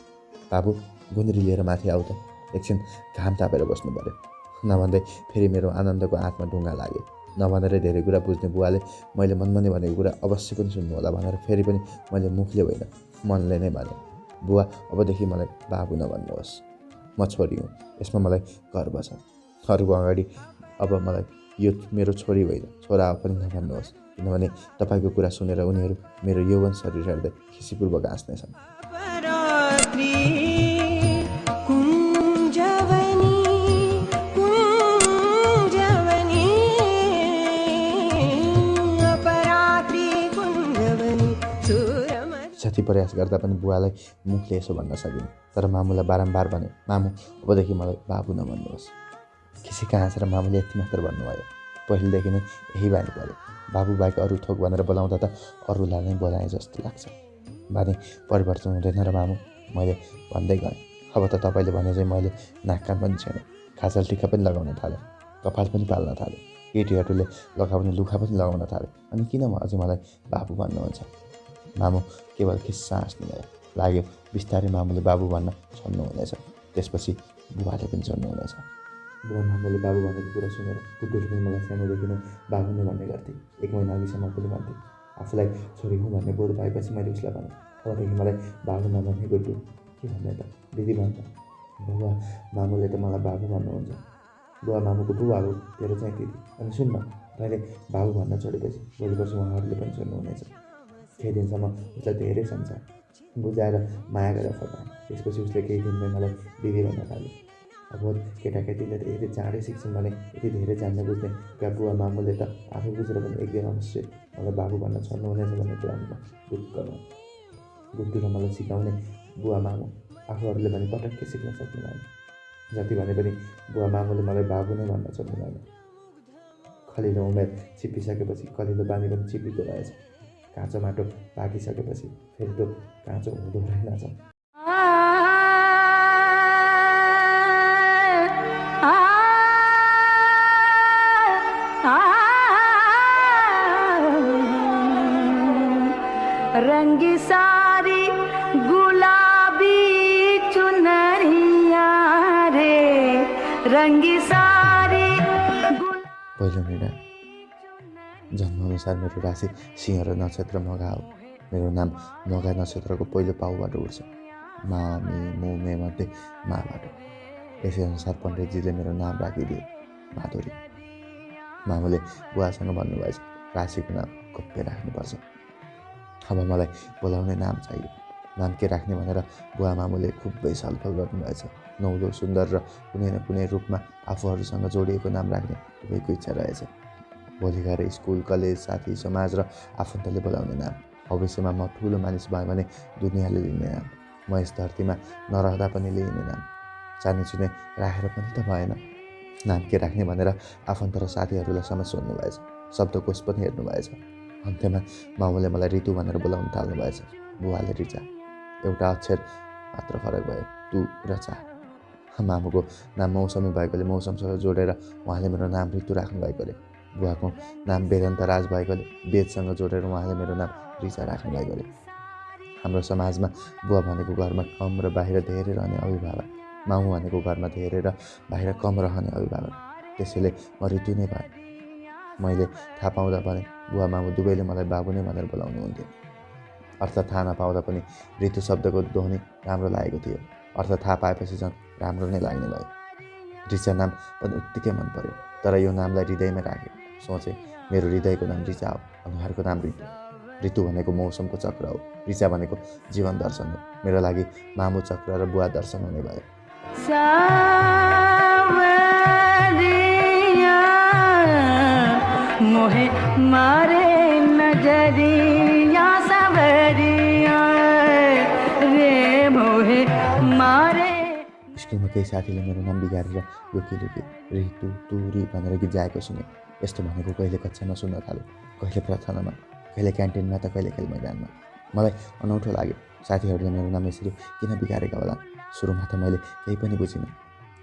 बाबु गुन्द्री लिएर माथि आऊ त, एकछिन घाम तापेर बस्नु पर्यो। नभन्दै फेरि मेरो आनन्दको हातमा ढुङ्गा लाग्यो। नभनेरै धेरै कुरा बुझ्ने बुवाले मैले मनमनै भनेको कुरा अवश्य पनि सुन्नु होला भनेर फेरि पनि मैले मुखले होइन मनले नै भने, बुवा अबदेखि मलाई बाबु नभन्नुहोस्, म छोरी हुँ, यसमा मलाई गर्व छ। अरूको अगाडि अब मलाई यो मेरो छोरी होइन छोरा पनि नभन्नुहोस्, किनभने तपाईँको कुरा सुनेर उनीहरू मेरो यौवन शरीर हेर्दै खिसीपूर्वक हाँस्नेछन्। जति प्रयास गर्दा पनि बुवालाई मुखले यसो भन्न सकिनँ, तर मामुलाई बारम्बार भने, मामु अबदेखि मलाई बाबु नभन्नुहोस्। खिसी हाँसेर मामुले यति मात्र भन्नुभयो। पहिलेदेखि नै यही बानी पऱ्यो, बाबु बाहेक अरू थोक भनेर बोलाउँदा त अरूलाई नै बोलाएँ जस्तो लाग्छ। बानी परिवर्तन हुँदैन र मामु, मैले भन्दै गएँ। अब त तपाईँले भने चाहिँ मैले नाक कान पनि छेडेँ, खाजल टिका पनि लगाउन थालेँ, कपाल पनि पाल्न थालेँ, केटीहरूले लगाउने लुगा पनि लगाउन थालेँ, अनि किन अझै मलाई बाबु भन्नुहुन्छ? मामु केवल खिस्सा हाँस्नु भयो। लाग्यो बिस्तारै मामुले बाबु भन्न छोड्नुहुनेछ, त्यसपछि बुवाले पनि छोड्नुहुनेछ। बुवा मामुले बाबु भनेको कुरा सुनेर गुड्डुले पनि मलाई सानोदेखि नै बाबु नै भन्ने गर्थे। 1 महिना अघिसम्म पनि भन्थे। आफूलाई छोरी हुँ भन्ने बोध पाएपछि मैले उसलाई भने, अबदेखि मलाई बाबु नभन्ने गुड्डु, के भन्ने त दिदी भन्छ। बुवा मामुले त मलाई बाबु भन्नुहुन्छ। बुवा मामुको बुवा हो, तेरो चाहिँ दिदी। अनि सुन्न, तैँले बाबु भन्न छोडेपछि भोलिपर्सि उहाँहरूले पनि छोड्नुहुनेछ। केही दिनसम्म उसलाई धेरै सम्झाएँ, बुझाएर माया गरेर फर्काएँ। त्यसपछि उसले केही दिनमै मलाई दिदी भन्न थाल्यो। अब केटाकेटीले धेरै चाँडै सिक्छन् भने यति धेरै जान्ने बुझ्ने बुवा मामुले त आफै बुझेर पनि एक दिन अवश्य मलाई बाबु भन्न छोड्नुहुनेछ भन्ने कुरामा ढुक्क भएँ। गुड्डु र मलाई सिकाउने बुवा मामु आफूहरूले भने पटक्कै सिक्न सक्नु भएन। जति भने पनि बुवा मामुले मलाई बाबु नै भन्न छोड्नु भएन। खलिलो उमेर छिप्पिसकेपछि कलिलो बानी पनि छिप्पिँदो रहेछ। काँचो माटो पाकिसकेपछि फेरि त्यो काँचो हुँदो रहेनछ।
रंगी सारी गुलाबी चुनरिया रे, रंगी सारी
पहिलो निर्णय जन्मअनुसार मेरो राशि सिंह र नक्षत्र मघा हो। मेरो नाम मघा नक्षत्रको पहिलो पाउबाट उठ्छ। मा मी मु मे मध्ये माबाट। यसै अनुसार पण्डितजीले मेरो नाम राखिदिए माधुरी। मामुले बुवासँग भन्नुभएछ राशिको नाम गोप्य राख्नुपर्छ। अब मलाई बोलाउने नाम चाहियो। नाम के राख्ने भनेर बुवा मामुले खुबै छलफल गर्नुभएछ। नौलो सुन्दर र कुनै न कुनै रूपमा आफूहरूसँग जोडिएको नाम राख्ने सबैको इच्छा रहेछ। भोलि गएर स्कुल कलेज साथी समाज र आफन्तले बोलाउने नाम। भविष्यमा म ठुलो मानिस भयो भने दुनियाँले लिने नाम। म यस धरतीमा नरहँदा पनि लिइने नाम। चानीचुने राखेर पनि त भएन। नाम के राख्ने भनेर आफन्त र साथीहरूलाई समस्या सोध्नुभएछ। शब्दकोश पनि हेर्नुभएछ। अन्त्यमा मामुले मलाई ऋतु भनेर बोलाउन थाल्नुभएछ। बुवाले ऋचा। एउटा अक्षर मात्र फरक भयो, तु र चा। मामुको नाम मौसमी भएकोले मौसमसँग जोडेर उहाँले मेरो नाम ऋतु राख्नुभएकोले, बुवाको नाम वेदान्त राज भएकोले वेदसँग जोडेर उहाँले मेरो नाम ऋचा राख्नुभएकोले। हाम्रो समाजमा बुवा भनेको घरमा कम र बाहिर धेरै रहने अभिभावक, मामु भनेको घरमा धेरै र बाहिर कम रहने अभिभावक। त्यसैले म ऋतु नै भएँ। मैले थाहा पाउँदा भने बुवा मामु दुवैले मलाई बाबु नै भनेर बोलाउनुहुन्थ्यो। अर्थ थाहा नपाउँदा पनि ऋतु शब्दको ध्वनि राम्रो लागेको थियो। अर्थ थाहा पाएपछि झन् राम्रो नै लाग्ने भयो। ऋचा नाम पनि उत्तिकै मन पर्यो। तर यो नामलाई हृदयमै राखेँ। सोचेँ मेरो हृदयको नाम ऋचा हो, अनुहारको नाम ऋतु। ऋतु भनेको मौसमको चक्र हो, ऋचा भनेको जीवन दर्शन हो। मेरो लागि मामु चक्र र बुवा दर्शन हुने भयो।
मोहे मारे नजरिया सवरिया रे, मोहे मारे।
स्कुलमा केही साथीले मेरो नाम बिगारेर लुकी लुकी ऋतु तुरी भनेर गीत गाएको सुने। यस्तो भनेको कहिले कक्षामा सुन्न थाल्यो, कहिले प्रार्थनामा, कहिले क्यान्टिनमा त कहिले खेल मैदानमा। मलाई अनौठो लाग्यो। साथीहरूले मेरो नाम यसरी किन बिगारेका होला। सुरुमा त मैले केही पनि बुझिनँ।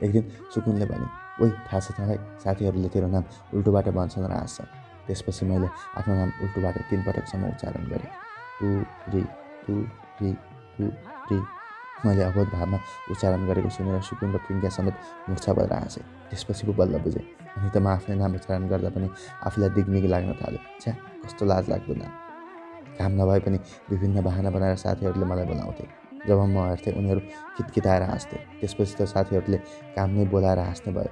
एक दिन सुकुनले भने, ओइ थाहा छ तँलाई साथीहरूले तेरो नाम उल्टोबाट भन्छन् र हाँस्छन्। त्यसपछि मैले आफ्नो नाम उल्टोबाट 3 पटकसम्म उच्चारण गरेँ। तु रि तु रि तु रि। मैले अबोध भावमा उच्चारण गरेको सुनेर सुकुन र प्रिङ्का समेत मुर्छा भएर हाँसे। त्यसपछि पो बल्ल बुझेँ। अनि त म आफ्नै नाम उच्चारण गर्दा पनि आफूलाई दिगमिग लाग्न थाल्यो। छ्या, कस्तो लाज लाग्दो नाम। काम नभए पनि विभिन्न बहाना बनाएर साथीहरूले मलाई बोलाउँथे। जब म हेर्थेँ उनीहरू किटकिटाएर हाँस्थे। त्यसपछि त साथीहरूले काम नै बोलाएर हाँस्ने भयो।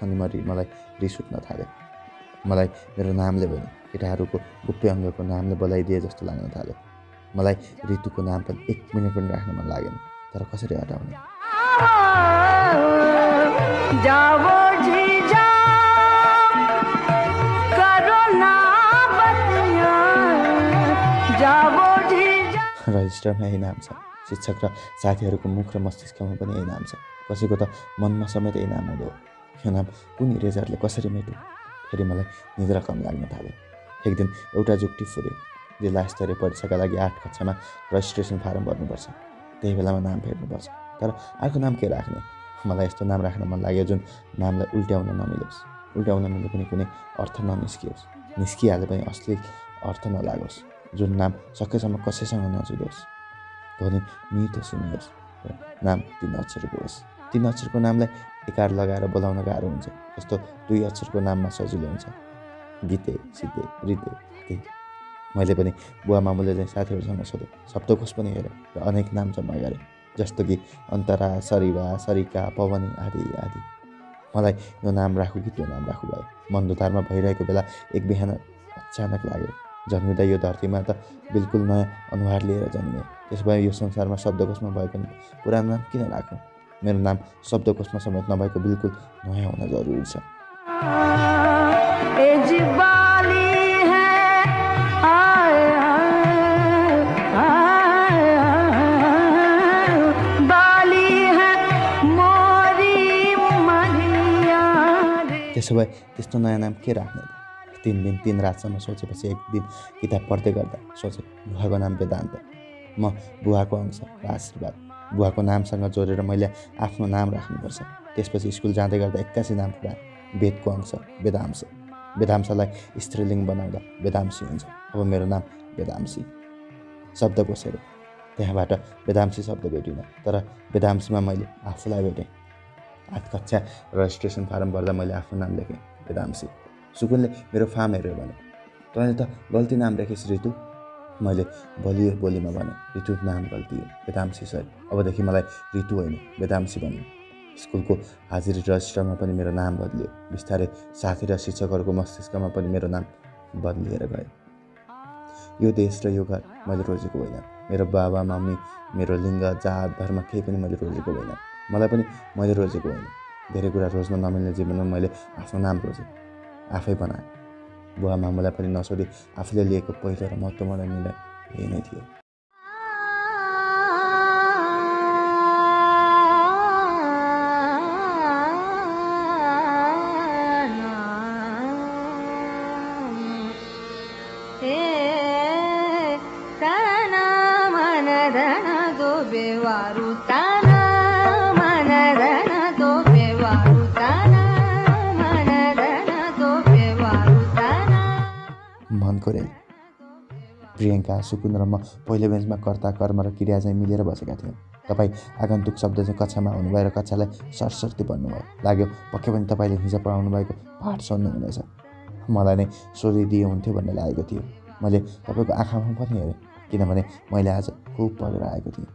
अनि मलाई रिस उठ्न थाल्यो। मलाई मेरो नामले भने केटाहरूको गुप्य अङ्गको नामले बोलाइदिए जस्तो लाग्न थाल्यो। मलाई ऋतुको नाम पनि 1 मिनट पनि राख्न मन लागेन। तर कसरी हटाउने? रजिस्टरमा यही नाम छ। शिक्षक र साथीहरूको मुख र मस्तिष्कमा पनि यही नाम छ। कसैको त मनमा समेत यही नाम हुँदो। यो नाम कुन इरेजरले कसरी मेट्यो? फेरि मलाई निद्रा कम लाग्न थाल्यो। एक दिन एउटा जुक्ति फुर्यो। जिल्ला स्तरीय परीक्षाका लागि 8 कक्षामा रजिस्ट्रेसन फारम भर्नुपर्छ। त्यही बेलामा नाम फेर्नुपर्छ। तर अर्को नाम के राख्ने? मलाई यस्तो नाम राख्न मन लाग्यो जुन नामलाई उल्ट्याउन नमिलोस्। उल्ट्याउन मिले पनि कुनै अर्थ ननिस्कियोस्। निस्किहाले पनि असली अर्थ नलागोस्। जुन नाम सकेसम्म कसैसँग नजुडोस्। ध्वनि मिठो सुनियोस् र नाम 3 अक्षरको होस्। 3 अक्षरको नामलाई एकार लगाएर बोलाउन गाह्रो हुन्छ। जस्तो 2 अक्षरको नाममा सजिलो हुन्छ। गीते सिते रिते हाते। मैले पनि बुवा मामुले चाहिँ साथीहरूसँग सोधेँ। शब्दकोश पनि हेरेँ र अनेक नाम जम्मा गरेँ। जस्तो कि अन्तरा, सरिवा, सरिका, पवनी आदि आदि। मलाई यो नाम राखु कि त्यो नाम राखु भयो। मनदुतारमा भइरहेको बेला एक बिहान अचानक लाग्यो। जन्मिँदा यो धरतीमा त बिल्कुल नयाँ अनुहार लिएर जन्मेँ। त्यसो भए यो संसारमा शब्दकोशमा भए पनि पुरानो नाम किन राख्नु? मेरो नाम शब्दकोशमा समेत नभएको बिल्कुल नयाँ हुन जरुरी छ। त्यसो भए त्यस्तो नयाँ नाम के राख्ने? 3 दिन 3 रातसम्म सोचेपछि एक दिन किताब पढ्दै गर्दा सोचेँ बुवाको नाम वेदान्त, म बुवाको अंश र आशीर्वाद। बुवाको नामसँग जोडेर मैले आफ्नो नाम राख्नुपर्छ। त्यसपछि स्कुल जाँदै गर्दा 81 नाम पुरा वेदको अंश वेदांश। वेदांशलाई स्त्रीलिङ्ग बनाउँदा वेदांशी हुन्छ। अब मेरो नाम वेदांशी। शब्दकोश हेरेँ, त्यहाँबाट वेदांशी शब्द भेटिन, तर वेदांशीमा मैले आफूलाई भेटेँ। 8 कक्षा रजिस्ट्रेसन फारम भर्दा मैले आफ्नो नाम लेखेँ वेदांशी। सुकुनले मेरो फार्म हेरेर भने, तैँले त गल्ती नाम लेखेस् ऋतु। मैले बलियो बोलीमा भने, ऋतु नाम गल्ती हो, वेदांशी सही। अबदेखि मलाई ऋतु होइन वेदांशी भन्नु। स्कुलको हाजिरी रजिस्टरमा पनि मेरो नाम बदलियो। बिस्तारै साथी र शिक्षकहरूको मस्तिष्कमा पनि मेरो नाम बदलिएर गयो। यो देश र यो घर मैले रोजेको होइन। मेरो बाबा मम्मी, मेरो लिङ्ग, जात, धर्म केही पनि मैले रोजेको होइन। मलाई पनि मैले रोजेको होइन। धेरै कुरा रोज्न नमिल्ने जीवनमा मैले आफ्नो नाम रोजेँ, आफै बनाएँ। बुवा मामुलाई पनि नसोधी आफूले लिएको पहिलो र महत्त्वपूर्ण निर्णय यही नै थियो। मनको रेल। प्रियङ्का, सुकुन र म पहिलो बेन्चमा कर्ता कर्म र क्रिया चाहिँ मिलेर बसेका थियौँ। तपाईँ आगन्तुक शब्द चाहिँ कक्षामा आउनुभयो र कक्षालाई सरसर्ती भन्नुभयो। लाग्यो पक्कै पनि तपाईँले हिजो पढाउनु भएको पाठ सुन्नुहुनेछ। मलाई नै सोधिदिए हुन्थ्यो भन्ने लागेको थियो। मैले तपाईँको आँखामा पनि हेरेँ, किनभने मैले आज खुब पढेर आएको थिएँ।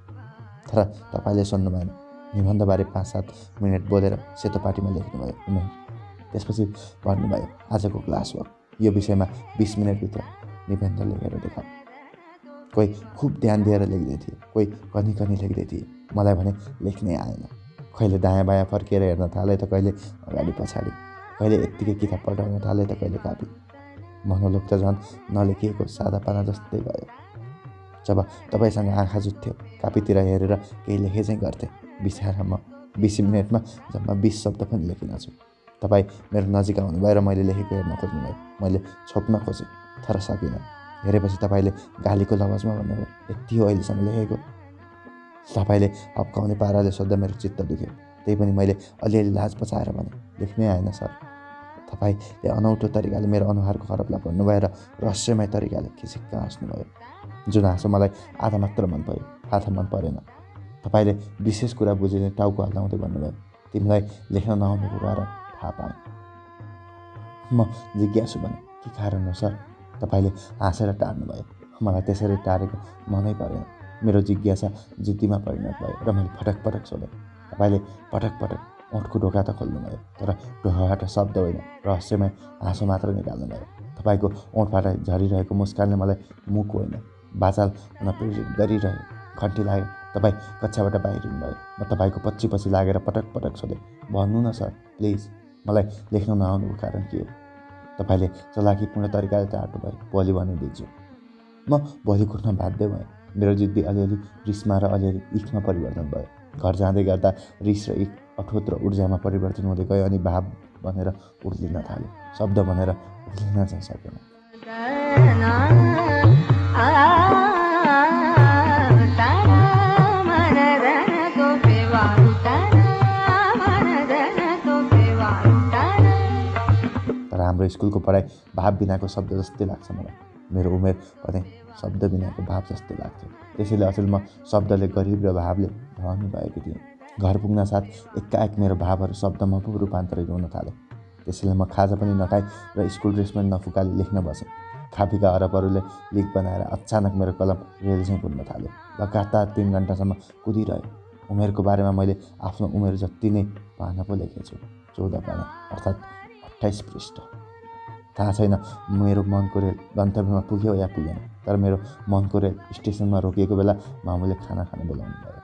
तर तपाईँले सुन्नु भएन। निबन्धबारे 5-7 मिनट बोलेर सेतो पाटीमा लेख्नुभयो उमेर। त्यसपछि भन्नुभयो आजको क्लास वर्क यो विषयमा 20 मिनटभित्र निबन्ध लेखेर देखाऊ। कोही खुब ध्यान दिएर लेख्दै थिए, कोही कनी कनी लेख्दै थिए। मलाई भने लेख्नै आएन। कहिले दायाँ बायाँ फर्केर हेर्न थाले त कहिले अगाडि पछाडि, कहिले यत्तिकै किताब पल्टाउन थाले त कहिले कापी। मनोलोक त झन् नलेखिएको सादा पाना जस्तै भयो। जब तपाईँसँग आँखा जुत्थ्यो, कापीतिर हेरेर केही लेखे चाहिँ गर्थेँ। बिसाएर म 20 मिनटमा जम्मा 20 शब्द पनि लेखिनछु। तपाईँ मेरो नजिक आउनुभयो र मैले लेखेको हेर्न खोज्नुभयो। मैले छोप्न खोजेँ तर सकिनँ। हेरेपछि तपाईँले गालीको लवजमा भन्नुभयो, यति हो अहिलेसम्म लेखेको। तपाईँले हप्काउने पाराले सोद्धा मेरो चित्त दुख्यो। त्यही पनि मैले अलिअलि लाज बचाएर भने, लेख्नै आएन सर। तपाईँले अनौठो तरिकाले मेरो अनुहारको खरबलाई भन्नुभयो र रहस्यमय तरिकाले खिसिक्क हाँस्नुभयो। जुन हाँसो मलाई आधा मात्र मन पर्यो, आधा मन परेन। तपाईँले विशेष कुरा बुझिने टाउको हल्लाउँदै भन्नुभयो, तिमीलाई लेख्न नआउनुको कारण थाहा पाएँ। म जिज्ञासु भने, के कारण हो सर? तपाईँले हाँसेर टार्नुभयो। मलाई त्यसरी टारेको मनै परेन। मेरो जिज्ञासा जिद्दीमा परिणत भयो र मैले पटक पटक सोधेँ। तपाईँले पटक पटक ओठको ढोका त खोल्नुभयो, तर ढोकाबाट शब्द होइन रहस्यमय हाँसो मात्र निकाल्नुभयो। तपाईँको ओठबाट झरिरहेको मुस्कानले मलाई मुख होइन बाचाल हुन प्रेरित गरिरह्यो। खन्ती लाग्यो। तपाईँ कक्षाबाट बाहिरिनु भयो। म तपाईँको पछि पछि लागेर पटक पटक सोधेँ, भन्नु न सर प्लिज, मलाई लेख्न नआउनुको कारण के हो? तपाईँले चलाकीपूर्ण तरिकाले टार्नुभयो। भोलि भनिदिन्छु। म भोलि कुर्न बाध्य भएँ। मेरो जिद्दी अलिअलि रिसमा र अलिअलि इखमा परिवर्तन भयो। घर जाँदै गर्दा रिस र इख अठोट र ऊर्जामा परिवर्तन हुँदै गयो अनि भाव भनेर उर्लिन थाल्यो। शब्द भनेर उर्लिन चाहिँ सकेन। तर हाम्रो स्कुलको पढाइ भाव बिनाको शब्द जस्तै लाग्छ मलाई। मेरो उमेर पनि शब्द बिनाको भाव जस्तै लाग्थ्यो। त्यसैले अचेल म शब्दले गरिब र भावले धनी भएको थिएँ। घर पुग्न साथ एकाएक मेरो भावहरू शब्दमा पो रूपान्तरित हुन थाले। त्यसैले म खाजा पनि नखाई र स्कुल ड्रेस पनि नफुकाली लेख्न बसेँ। खापीका अरबहरूले लिक बनाएर अचानक मेरो कलम रेल चाहिँ कुद्न थाल्यो। लगातार 3 घन्टासम्म कुदिरह्यो। उमेरको बारेमा मैले आफ्नो उमेर जति नै पाना पो लेखेछु, 14 पाना, अर्थात् 28 पृष्ठ। थाहा छैन मेरो मनको रेल गन्तव्यमा पुग्यो या पुगेन, तर मेरो मनको रेल स्टेसनमा रोकिएको बेला मामुले खाना खान बोलाउनु भयो।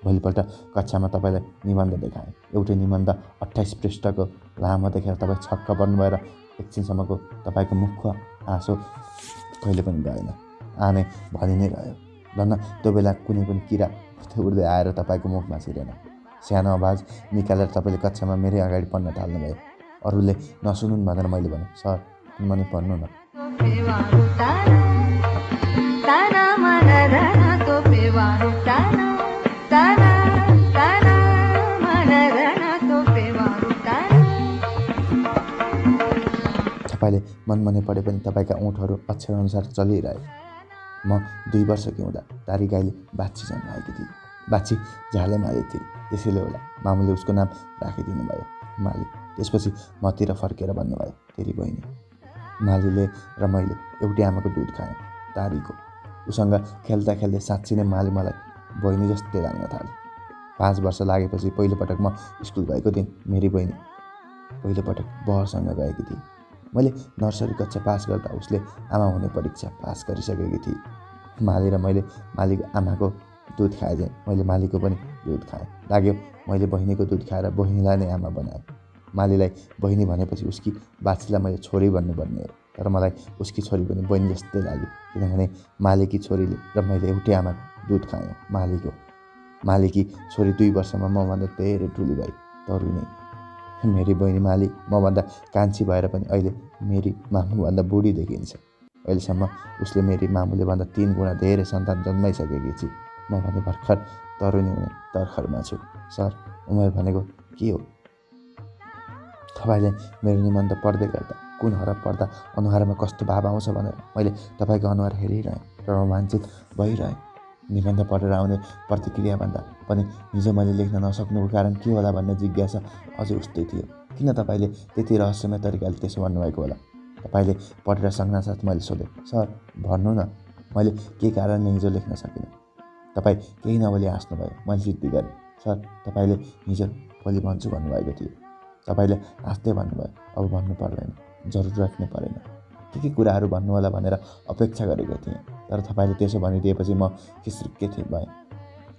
भोलिपल्ट कक्षामा तपाईँलाई निबन्ध देखाएँ। एउटै निबन्ध 28 पृष्ठको लामो देखेर तपाईँ छक्क पर्नुभयो र एकछिनसम्मको तपाईँको मुखको हाँसो कहिले पनि गएन, आने भनि नै रह्यो। धन्न त्यो बेला कुनै पनि किरा उड्दै आएर तपाईँको मुखमा छिरेन। सानो आवाज निकालेर तपाईँले कक्षामा मेरै अगाडि पढ्न थाल्नुभयो। अरूले नसुनुन् भनेर मैले भने, सर मनी भन्नु न।
पेवारो ताना ताना मनरना तो पेवारो ताना ताना ताना मनरना तो पेवारो ताना।
तपाईँले मनमनै पढे पनि तपाईँका ओठहरू अक्षरअनुसार चलिरहे। म 2 वर्षकी हुँदा तारी गाईले बाछी जन्माएकी थिए। बाछी झाले माली थिए, त्यसैले होला मामुले उसको नाम राखिदिनु भयो माली। त्यसपछि मतिर फर्केर भन्नुभयो तेरी बहिनी। मालीले र मैले एउटै आमाको दुध खायौँ, तारीको। उसँग खेल्दा खेल्दै साँच्ची नै माली मलाई बहिनी जस्तै लाग्न थाल्यो। 5 वर्ष लागेपछि पहिलोपटक म स्कुल गएको दिन मेरी बहिनी पहिलोपटक बहरसँग गएकी थिए। मैले नर्सरी कक्षा पास गर्दा उसले आमा हुने परीक्षा पास गरिसकेकी थिए। माली र मैले मालीको आमाको दुध खाए चाहिँ मैले मालीको पनि दुध खाएँ। लाग्यो मैले बहिनीको दुध खाएर बहिनीलाई नै आमा बनाएँ। मालीलाई बहिनी भनेपछि उसकी बाछीलाई मैले छोरी भन्नुपर्ने हो, तर मलाई उसकी छोरी पनि बहिनी जस्तै लाग्यो, किनभने मालीकी छोरीले र मैले एउटै आमाको दुध खायौँ मालीको। मालीकी छोरी 2 वर्षमा मभन्दा धेरै ठुली भई तरुणी। मेरी बहिनी माली मभन्दा कान्छी भएर पनि अहिले मेरी मामुभन्दा बुढी देखिन्छ। अहिलेसम्म उसले मेरी मामुले भन्दा 3 गुणा धेरै सन्तान जन्माइसकेकी छु। म भने भर्खर तरुणी हुने तर्खरमा छु। सर, उमेर भनेको के हो? तपाईँले मेरो निबन्ध पढ्दै गर्दा कुन हरफ पढ्दा अनुहारमा कस्तो भाव आउँछ भनेर मैले तपाईँको अनुहार हेरिरहेँ र रोमाञ्चित भइरहेँ। निबन्ध पढेर आउने प्रतिक्रियाभन्दा पनि हिजो मैले लेख्न नसक्नुको कारण के होला भन्ने जिज्ञासा अझै उस्तै थियो। किन तपाईँले त्यति रहस्यमय तरिकाले त्यसो भन्नुभएको होला? तपाईँले पढेर सक्नासाथ मैले सोधेँ, सर भन्नु न, मैले के कारणले हिजो लेख्न सकिनँ? तपाईँ केही नबोली हाँस्नुभयो। मैले जिद्दी गरेँ, सर तपाईँले हिजो भोलि भन्छु भन्नुभएको थियो। तपाईँले हाँस्दै भन्नुभयो, अब भन्नु पर्दैन, जरुरत नै परेन। के कुराहरू भन्नु होला भनेर अपेक्षा गरेको थिएँ, तर तपाईँले त्यसो भनिदिएपछि म खिस्रिक्कै भएँ।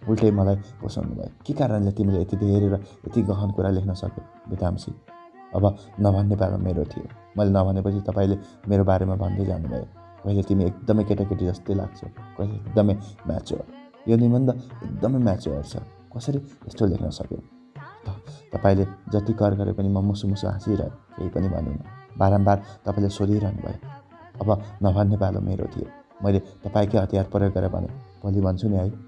उल्टै मलाई पोसाउनु भयो। के कारणले तिमीले यति धेरै र यति गहन कुरा लेख्न सक्यौ बिताम्सी? अब नभन्ने पालो मेरो थियो। मैले नभनेपछि तपाईँले मेरो बारेमा भन्दै जानुभयो। कहिले तिमी एकदमै केटाकेटी जस्तै लाग्छौ, कहिले एकदमै म्याच्योर। यो निबन्ध एकदमै म्याच्योर छ, कसरी यस्तो लेख्न सक्यौ? तपाईँले जति कर गरे पनि म मुसु मुसु हाँसिरहेँ, केही पनि भनिनँ। बारम्बार तपाईँले सोधिरहनु भयो। अब नभन्ने पालो मेरो थियो। मैले तपाईँकै हतियार प्रयोग गरेर भने, भोलि भन्छु नि है।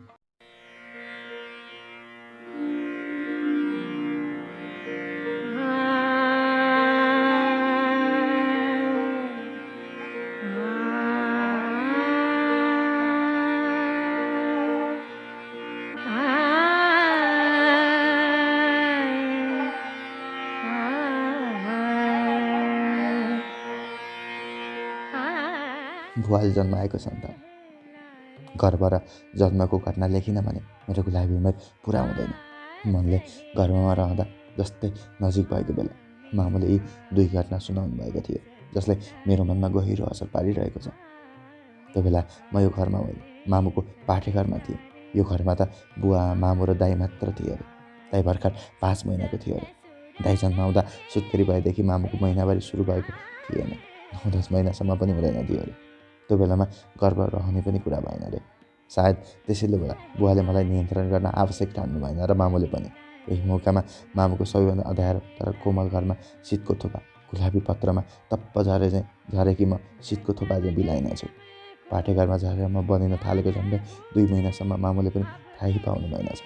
भुवाले जन्माएको सन्तान गर्भ र जन्मको घटना लेखिन भने मेरो गुलाबी उमेर पुरा हुँदैन। मनले गर्भमा रहँदा जस्तै नजिक भएको बेला मामुले यी 2 घटना सुनाउनु भएको थियो, जसले मेरो मनमा गहिरो असर पारिरहेको छ। त्यो बेला म यो घरमा होइन, मामुको पाठेघरमा थिएँ। यो घरमा त बुवा, मामु र दाई मात्र थिए अरे। दाई भर्खर 5 महिनाको थियो अरे। दाई जन्माउँदा सुत्केरी भएदेखि मामुको महिनावारी सुरु भएको थिएन, 9-10 महिनासम्म पनि हुँदैन थियो अरे। त्यो बेलामा गर्भ रहने पनि कुरा भएन अरे। सायद त्यसैले होला बुवाले मलाई नियन्त्रण गर्न आवश्यक ठान्नु भएन र मामुले पनि। यही मौकामा मामुको सबैभन्दा अँध्यारो तर कोमल घरमा शीतको थोपा गुलाबी पत्रमा तप्प झरेकी म शीतको थोपा चाहिँ बिलाइनेछु। पाठेघरमा झरेर म बनिन थालेको झन्डै 2 महिनासम्म मामुले पनि थाहै पाउनु भएनछ।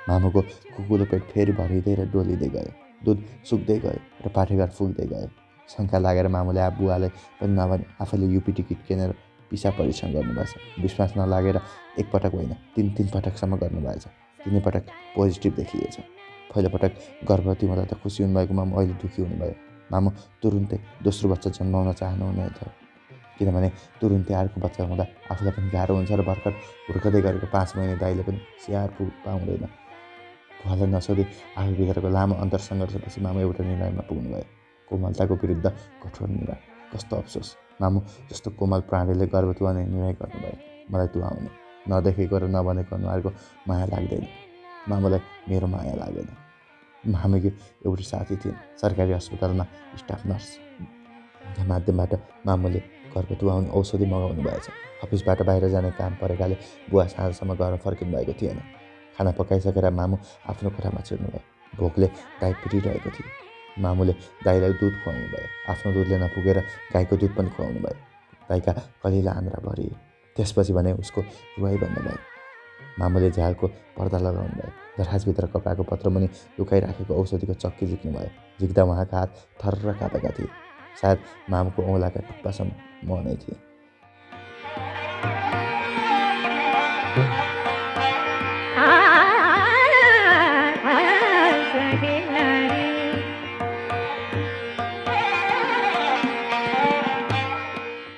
मामुको कुकुलो पेट फेरि भरिँदै र डोलिँदै गयो, दुध सुक्दै गयो र पाठेघर फुक्दै गयो। शङ्का लागेर मामुले बुवालाई पनि नभनी आफैले युपिटी किट किनेर पिसा परीक्षण गर्नुभएछ। विश्वास नलागेर 1 पटक होइन 3 पटकसम्म गर्नुभएछ। 3 पटक पोजिटिभ देखिएछ। पहिलोपटक गर्भवती हुँदा त खुसी हुनुभएको मामु अहिले दुःखी हुनुभयो। मामु तुरुन्तै दोस्रो बच्चा जन्माउन चाहनुहुने थियो, किनभने तुरुन्तै अर्को बच्चा हुँदा आफूलाई पनि गाह्रो हुन्छ र भर्खर हुर्कदै गरेको 5 महिने दाइले पनि स्याहार पाउँदैन। बुवालाई नसोधी आफूभित्रको लामो अन्तरसङ्घर्षपछि मामु एउटा निर्णयमा पुग्नुभयो, कोमलताको विरुद्ध कठोर निर्णय। कस्तो अफसोस, मामु जस्तो कोमल प्राणीले गर्भ तुहाउने निर्णय गर्नुभयो। मलाई तुहाउने नदेखेको र नभनेको अनुहारको माया लाग्दैन। मामुलाई मेरो माया लागेन। मामुकी एउटी साथी थिइन् सरकारी अस्पतालमा स्टाफ नर्स। उनका माध्यमबाट मामुले गर्भ तुहाउने औषधि मगाउनु भएछ। अफिसबाट बाहिर जाने काम परेकाले बुवा साँझसम्म घर फर्किनु भएको थिएन। खाना पकाइसकेर मामु आफ्नो कोठामा छिर्नुभयो। भोकले टाइप पिटिरहेको थियो। मामुले दाइलाई दुध खुवाउनु भयो। आफ्नो दुधले नपुगेर गाईको दुध पनि खुवाउनु भयो। दाइका कलिला आन्द्रा भरिए। त्यसपछि भने उसको रुवाई बन्द भयो। मामुले झ्यालको पर्दा लगाउनु भयो। दराजभित्र कपडाको पत्र पनि लुकाइराखेको औषधिको चक्की झिक्नु भयो। झिक्दा उहाँका हात थर्र कापेका थिए। सायद मामुको औँलाका टुप्पासम्म म नै थिएँ।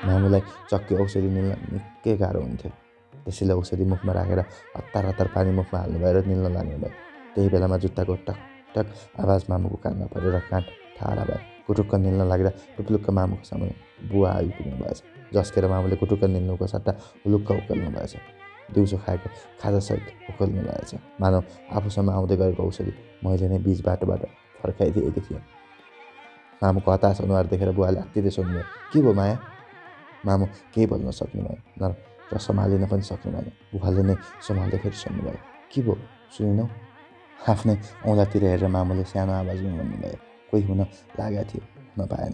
मामुलाई चक्की औषधि निल्न निकै गाह्रो हुन्थ्यो। त्यसैले औषधि मुखमा राखेर हतार हतार पानी मुखमा हाल्नु भयो र निल्न लाग्नु भयो। त्यही बेलामा जुत्ताको टक टक आवाज मामुको कानमा परेर कान ठाडा भयो। कुटुक्क निल्न लाग्दा टुप्लुक्क मामुको सामुन्ने बुवा आइपुग्नु भएछ। झस्केर मामुले कुटुक्क निल्नुको सट्टा हुलुक्क उक्कल्नु भएछ। दिउँसो खाएको खाजासहित उक्कल्नु भएछ। मानव आफूसम्म आउँदै गरेको औषधि मैले नै बीच बाटोबाट फर्काइदिएकी थिएँ। मामुको हताश अनुहार देखेर बुवाले आत्तिँदै सोध्नुभयो, के भयो माया? मामु केही बोल्न सक्नु भएन र सम्हालिन पनि सक्नु भएन। बुवाले नै सम्हाल्दै फेरि सोध्नुभयो, के भयो सुनेनौ? आफ्नै औँलातिर हेरेर मामुले सानो आवाजमा भन्नुभयो, कोही हुन लागेको थियो, नपाएन।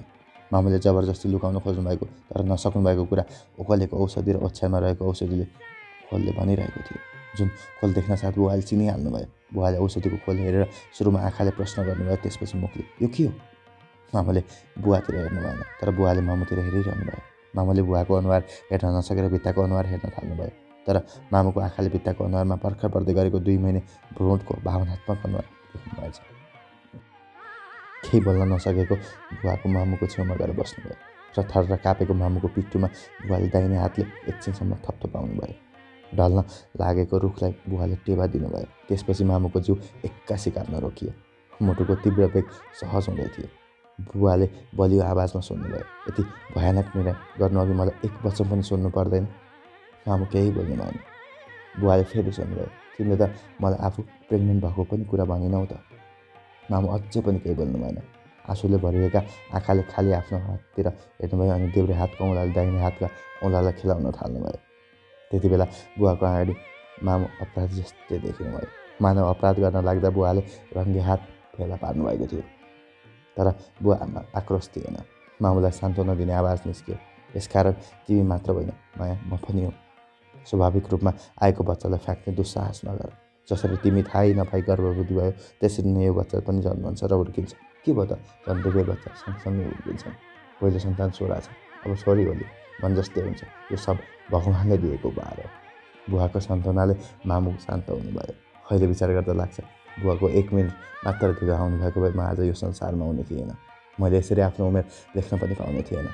मामुले जबरजस्ती लुकाउन खोज्नुभएको तर नसक्नु भएको कुरा उकलेको औषधि र ओछ्यानमा रहेको औषधिले खोलले भनिरहेको थियो। जुन खोल देख्न साथ बुवाले चिनिहाल्नुभयो। बुवाले औषधिको खोल हेरेर सुरुमा आँखाले प्रश्न गर्नुभयो, त्यसपछि मुखले, यो के हो? मामुले बुवातिर हेर्नु भएन तर बुवाले मामुतिर हेरिरहनु भयो। मामुले बुवाको अनुहार हेर्न नसकेर भित्ताको अनुहार हेर्न थाल्नुभयो। तर मामुको आँखाले भित्ताको अनुहारमा भर्खर बढ्दै गरेको 2 महिने भ्रूणको भावनात्मक अनुहार देख्नु भएछ। केही बोल्न नसकेको बुवाको मामुको छेउमा गएर बस्नुभयो र थर्र कापेको मामुको पिठ्टुमा बुवाले दाहिने हातले एकछिनसम्म थपथपाउनु भयो। ढल्न लागेको रुखलाई बुवाले टेवा दिनुभयो। त्यसपछि मामुको जिउ एक्कासी काट्न रोकियो। मुटुको तीव्र वेग सहज हुँदै थियो। बुवाले बलियो आवाजमा सोध्नुभयो, यति भयानक निर्णय गर्नु अघि मलाई 1 वचन पनि सोध्नु पर्दैन? मामु केही बोल्नु भएन। बुवाले फेरि सोध्नुभयो, तिमीले त मलाई आफू प्रेग्नेन्ट भएको पनि कुरा भनिनौ त? मामु अझै पनि केही बोल्नु भएन। आँसुले भरिएका आँखाले खाली आफ्नो हाततिर हेर्नुभयो अनि देब्रे हातको औँलाले दाहिने हातका औँलालाई खेलाउन थाल्नुभयो। त्यति बेला बुवाको अगाडि मामु अपराधी जस्तै देखिनुभयो। मानव अपराध गर्न लाग्दा बुवाले रङ्गे हात फेला पार्नुभएको थियो। तर बुवामा आक्रोश थिएन। मामुलाई सान्त्वना दिने आवाज निस्क्यो, यसकारण तिमी मात्र होइन माया, म पनि हो। स्वाभाविक रूपमा आएको बच्चालाई फ्याँक्ने दुस्साहस नगर। जसरी तिमी थाहै नपाई गर्भवती भयो त्यसरी नै यो बच्चा पनि जन्मन्छ र हुर्किन्छ। के भयो त? झन् दुवै बच्चा सँगसँगै हुर्किन्छन्। पहिलो सन्तान छोरा छ, अब छोरी होली मन जस्तै हुन्छ। यो सब भगवानले दिएको उपहार हो। बुवाको सान्त्वनाले मामु शान्त हुनुभयो। अहिले विचार गर्दा लाग्छ बुवाको 1 मिनट मात्र ढिलो आउनुभएको भए म आज यो संसारमा हुने थिएन। मैले यसरी आफ्नो उमेर लेख्न पनि पाउने थिएन।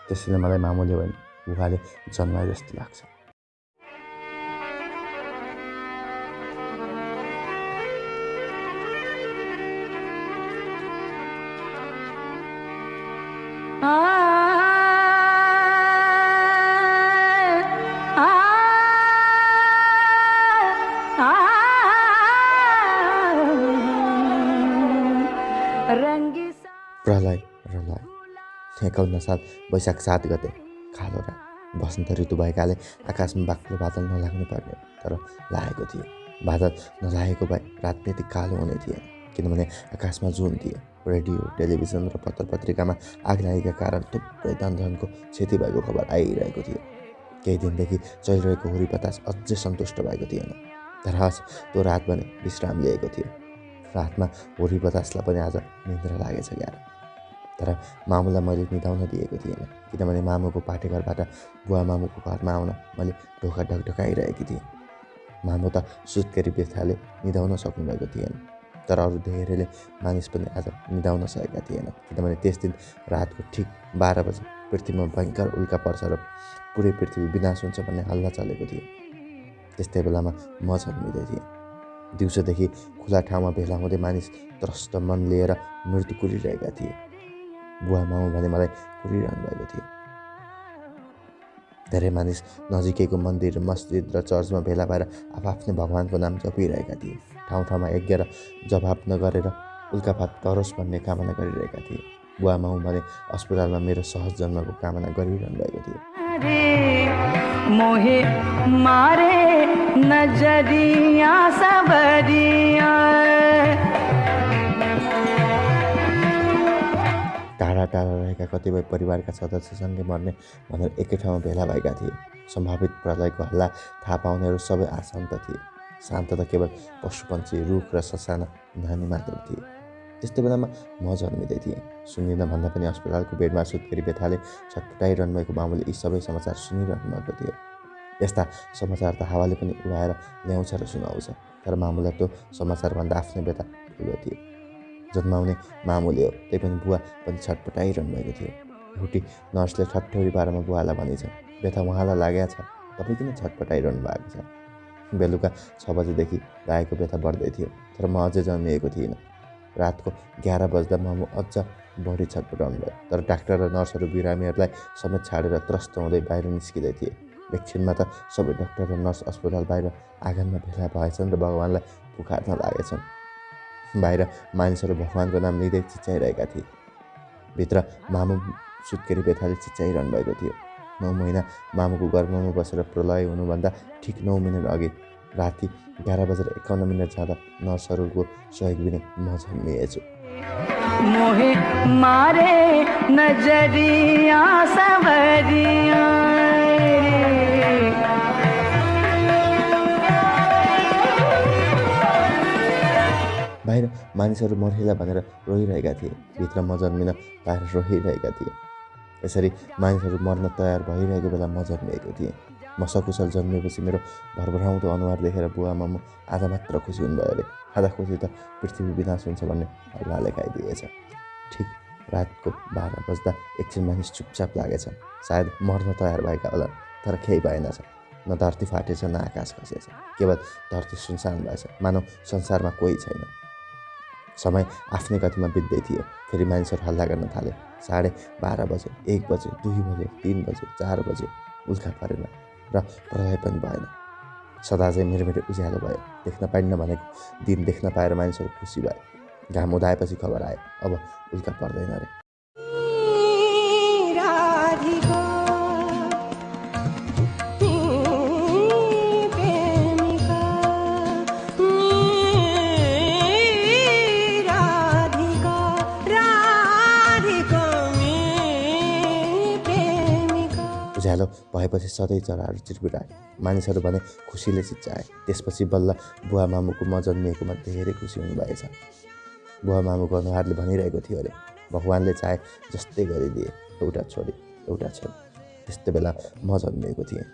त्यसैले मलाई मामुले भने बुवाले जन्माए जस्तो लाग्छ। प्रलय 51 साल वैशाख 7 गते कालो रात। वसन्त ऋतु भएकाले आकाशमा बाक्लो बादल नलाग्नु पर्ने तर लागेको थियो। बादल नलागेको भए रात त्यति कालो हुने थिएन, किनभने आकाशमा जुन थियो। रेडियो, टेलिभिजन र पत्र पत्रिकामा आग लागेका कारण थुप्रै धनधनको क्षति भएको खबर आइरहेको थियो। केही दिनदेखि चलिरहेको हुरी बतास अझै सन्तुष्ट भएको थिएन। तर आज त्यो रात भने विश्राम लिएको थियो। रातमा हुरी बतासलाई पनि आज निन्द्रा लागेछ ग्यार। तर मामुलाई मैले निदाउन दिएको थिएन, किनभने मामुको पाठेघरबाट बुवा मामुको घरमा आउन मैले ढोका ढकढकाइरहेकी थिएँ। मामु त सुत्केरी व्यथाले निदाउन सक्नुभएको थिएन। तर अरू धेरैले मानिस पनि आज निदाउन सकेका थिएन, किनभने त्यस दिन रातको ठिक 12 बजे पृथ्वीमा भयङ्कर उल्का पर्छ र पुरै पृथ्वी विनाश हुन्छ भन्ने हल्ला चलेको थियो। त्यस्तै बेलामा म जन्मिँदै थिएँ। दिउँसोदेखि खुला ठाउँमा भेला हुँदै मानिस त्रस्त मन लिएर मृत्यु कुरिरहेका थिए। बुवा मामु भने मलाई कुरिरहनु भएको थियो। धेरै मानिस नजिकैको मन्दिर, मस्जिद र चर्चमा भेला भएर आफ्नै भगवानको नाम जपिरहेका थिए। ठाउँ ठाउँमा यज्ञ र जवाब नगरेर उल्कापात तरोस् भन्ने कामना गरिरहेका थिए। बुवा मामु भने अस्पतालमा मेरो सहज जन्मको कामना गरिरहनु भएको थियो।
मोहे मारे नजरिया सबरिया
टाढा टाढा रहेका कतिपय परिवारका सदस्यसँगै मर्ने भनेर एकै ठाउँमा भेला भएका थिए। सम्भावित प्रलयको हल्ला थाहा पाउनेहरू सबै आशान्त थिए। शान्त त केवल पशुपन्छी, रुख र ससाना नानी मात्र थिए। त्यस्तो बेलामा म जन्मिँदै थिएँ। सुन्दिनँ भन्दा पनि अस्पतालको बेडमा सुत्केरी बेथाले छटपटाइरहनु भएको मामुले यी सबै समाचार सुनिरहनु भएको थियो। यस्ता समाचार त हावाले पनि उडाएर ल्याउँछ र सुनाउँछ, तर मामुलाई त्यो समाचारभन्दा आफ्नै व्यथा ठुलो थियो। जन्माउने मामुले हो, त्यही पनि बुवा पनि छटपटाइरहनु भएको थियो। एउटी नर्सले ठट्टौरी पारामा बुवालाई भनिन्छ, व्यथा उहाँलाई लागेको छ, तपाईँ किन छटपटाइरहनु भएको छ? बेलुका 6 बजेदेखि दाइको व्यथा बढ्दै थियो, तर म अझै जन्मिएको थिइनँ। रातको 11 बज्दा मामु अझ बढी छटपटाउनु भयो, तर डाक्टर र नर्सहरू बिरामीहरूलाई समेत छाडेर त्रस्त हुँदै बाहिर निस्किँदै थिए। एकछिनमा त सबै डाक्टर र नर्स अस्पताल बाहिर आँगनमा भेला भएछन् र भगवान्लाई पुकार्न लागेछन्। बाहिर मानिसहरू भगवान्को नाम लिँदै चिच्याइरहेका थिए। भित्र मामु सुत्केरी बेथाले चिच्याइरहनु भएको थियो। 9 महिना मामुको गर्भमा बसेर प्रलय हुनुभन्दा ठिक 9 मिनट अघि राति 11:51 जाँदा नर्सहरूको सहयोग बिना म जन्मिएछु।
मोहे मारे नजरिया सवरिया
बाहिर मानिसहरू मर्हिला भनेर रोइरहेका थिए। भित्र म जन्मिन बाहिर रोइरहेका थिए। यसरी मानिसहरू मर्न तयार भइरहेको बेला म जन्मिएको थिएँ। म सकुशल जन्मिएपछि मेरो भरभराउँदो अनुहार देखेर बुवा मामु आधा मात्र खुसी हुनुभयो अरे। आधा खुसी त पृथ्वी विनाश हुन्छ भन्ने हल्लाले खाइदिएछ। ठिक रातको 12 बज्दा एकछिन मानिस चुपचाप लागेछ। सायद मर्न तयार भएका होला, तर केही भएनछ। न धरती फाटेछ, न आकाश खसेछ। केवल धरती सुनसान भएछ, मानव संसारमा कोही छैन। समय आफ्नै गतिमा बित्दै थियो। फेरि मानिसहरू हल्ला गर्न थाले। 12:30 बजे, 1 बजे, 2 बजे, 3 बजे, 4 बजे, उल्का परेन र प्रलय पनि भएन। सदा चाहिँ मिरमिरे उज्यालो भयो। देख्न पाइन्न भनेको दिन देख्न पाएर मानिसहरू खुसी भए। घाम उदाएपछि खबर आयो, अब उल्का पर्दैन रे। उज्यालो भएपछि सधैँ चराहरू चिरबिराए। मानिसहरू भने खुसीले चिच्याए। त्यसपछि बल्ल बुवा मामुको म जन्मिएकोमा धेरै खुसी हुनुभएछ। बुवा मामुको अनुहारले भनिरहेको थियो अरे, भगवान्ले चाहे जस्तै गरिदिए, एउटा छोरी एउटा छोरी। त्यस्तो बेला म जन्मिएको थिएँ।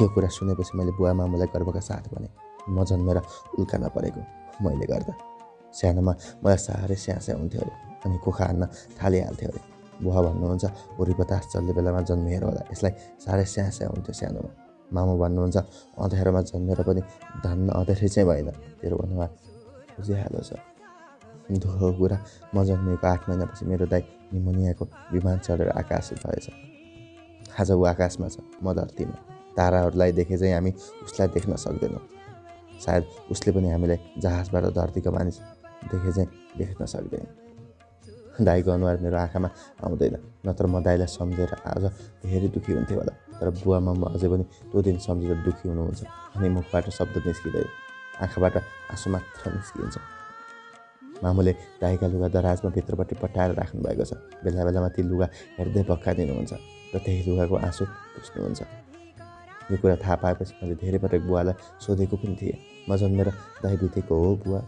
यो कुरा सुनेपछि मैले बुवा मामुलाई गर्वका साथ भने, म जन्मेर उल्का नपरेको मैले गर्दा। सानोमा मलाई साह्रै स्याहास्या हुन्थ्यो अरे, अनि कुखा हान्न थालिहाल्थ्यो अरे। बुवा भन्नुहुन्छ, हुरी बतास चल्ने बेलामा जन्मिएर होला, यसलाई साह्रै स्याहास्या हुन्थ्यो सानोमा। मामु भन्नुहुन्छ, अँध्यारोमा जन्मेर पनि धन्न अँध्यारै चाहिँ भएन, तेरो अनुहार उज्यालो छ। दुःखको कुरा, म जन्मिएको 8 महिनापछि मेरो दाइ निमोनियाको विमान चढेर आकाश भएछ। आज ऊ आकाशमा छ, म धरतीमा। ताराहरूलाई देखे चाहिँ हामी उसलाई देख्न सक्दैनौँ। सायद उसले पनि हामीलाई जहाजबाट धरतीको मानिस देखे चाहिँ देख्न सक्दैन। दाइको अनुहार मेरो आँखामा आउँदैन, नत्र म दाइलाई सम्झेर आज धेरै दुःखी हुन्थेँ होला। तर बुवा मामु अझै पनि त्यो दिन सम्झेर दुःखी हुनुहुन्छ। अनि मुखबाट शब्द निस्किँदैन, आँखाबाट आँसु मात्र निस्किन्छ। मामुले दाइका लुगा दराजमा भित्रपट्टि पट्याएर राख्नुभएको छ। बेला बेलामा ती लुगा हेर्दै भक्काइदिनुहुन्छ र त्यही लुगाको आँसु पुस्नुहुन्छ। यो कुरा थाहा पाएपछि मैले धेरै पटक बुवालाई सोधेको पनि थिएँ, म जन्मेर दाइ बितेको हो बुवा?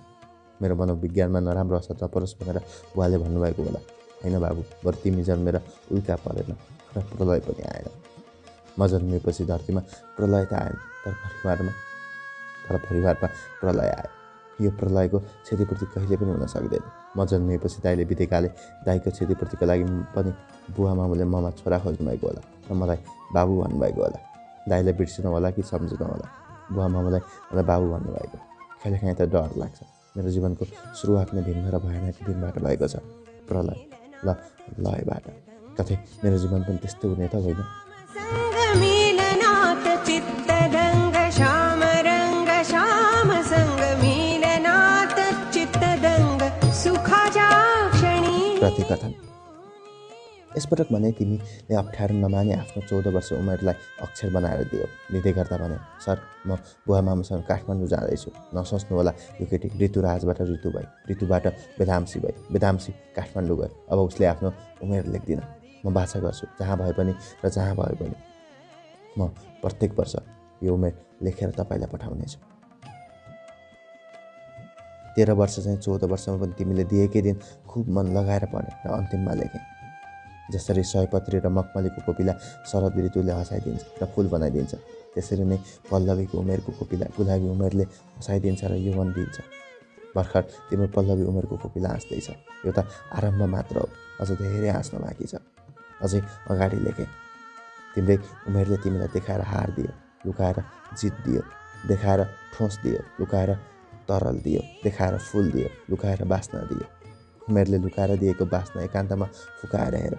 मेरो मनोविज्ञानमा नराम्रो असर नपरोस् भनेर बुवाले भन्नुभएको होला। होइन बाबु, बरु तिमी जन्मेर उल्का परेन र प्रलय पनि आएन। म जन्मिएपछि धरतीमा प्रलय त आएन, तर परिवारमा प्रलय आयो। यो प्रलयको क्षतिपूर्ति कहिले पनि हुन सक्दैन। म जन्मिएपछि दाइले बितेकाले दाइको क्षतिपूर्तिको लागि पनि बुवा मामुले ममा छोरा खोज्नुभएको होला र मलाई बाबु भन्नुभएको होला। दाइलाई बिर्सिनु होला कि सम्झिनु होला, बुवा मामुलाई मलाई बाबु भन्नुभएको। कहिलेकाहीँ त डर लाग्छ। मेरो जीवनको सुरुवात नै भिन्न र भयानक दिनबाट भएको छ, प्रलय ल लयबाट। कतै मेरो जीवन पनि त्यस्तै हुने त होइन? प्रतिकथन। यसपटक भने तिमीले अप्ठ्यारो नमाने आफ्नो 14 वर्ष उमेरलाई अक्षर बनाएर दिँदै गर्दा भने, सर म बुवा मामुसँग काठमाडौँ जाँदैछु, नसोच्नु होला यो केटी ऋतुराजबाट ऋतु भई, ऋतुबाट वेदांशी भई, वेदांशी काठमाडौँ गयो, अब उसले आफ्नो उमेर लेख्दिन, म बाछा गर्छु जहाँ भए पनि र जहाँ भए पनि म प्रत्येक वर्ष यो उमेर लेखेर तपाईँलाई पठाउनेछु। 13 वर्ष चाहिँ 14 वर्षमा पनि तिमीले दिएकै दिन खुब मन लगाएर पढेँ र अन्तिममा लेखेँ। जसरी सयपत्री र मखमलीको कोपिला शरद ऋतुले हँसाइदिन्छ र फुल बनाइदिन्छ, त्यसरी नै पल्लवीको उमेरको कोपिला गुलाबी उमेरले हँसाइदिन्छ र यौवन दिन्छ। भर्खर तिम्रो पल्लवी उमेरको कोपिला हाँस्दैछ, यो त आरम्भ मात्र हो, अझ धेरै हाँस्न बाँकी छ। अझै अगाडि लेखेँ, तिम्रै उमेरले तिमीलाई देखाएर हार दियो, लुकाएर जित दियो, देखाएर ठोस दियो, लुकाएर तरल दियो, देखाएर फुल दियो, लुकाएर बास्ना दियो। उमेरले लुकाएर दिएको बास्ना एकान्तमा फुकाएर हेर,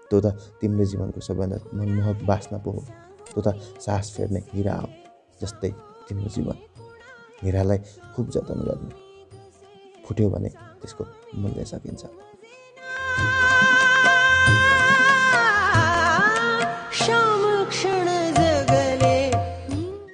त्यो त तिम्रो जीवनको सबैभन्दा मनमोहक बास्ना पो हो, त्यो त सास फेर्ने हिरा हो। जस्तै तिम्रो जीवन, हिरालाई खुब जतन गर्नु, फुट्यो भने त्यसको मूल्य सकिन्छ।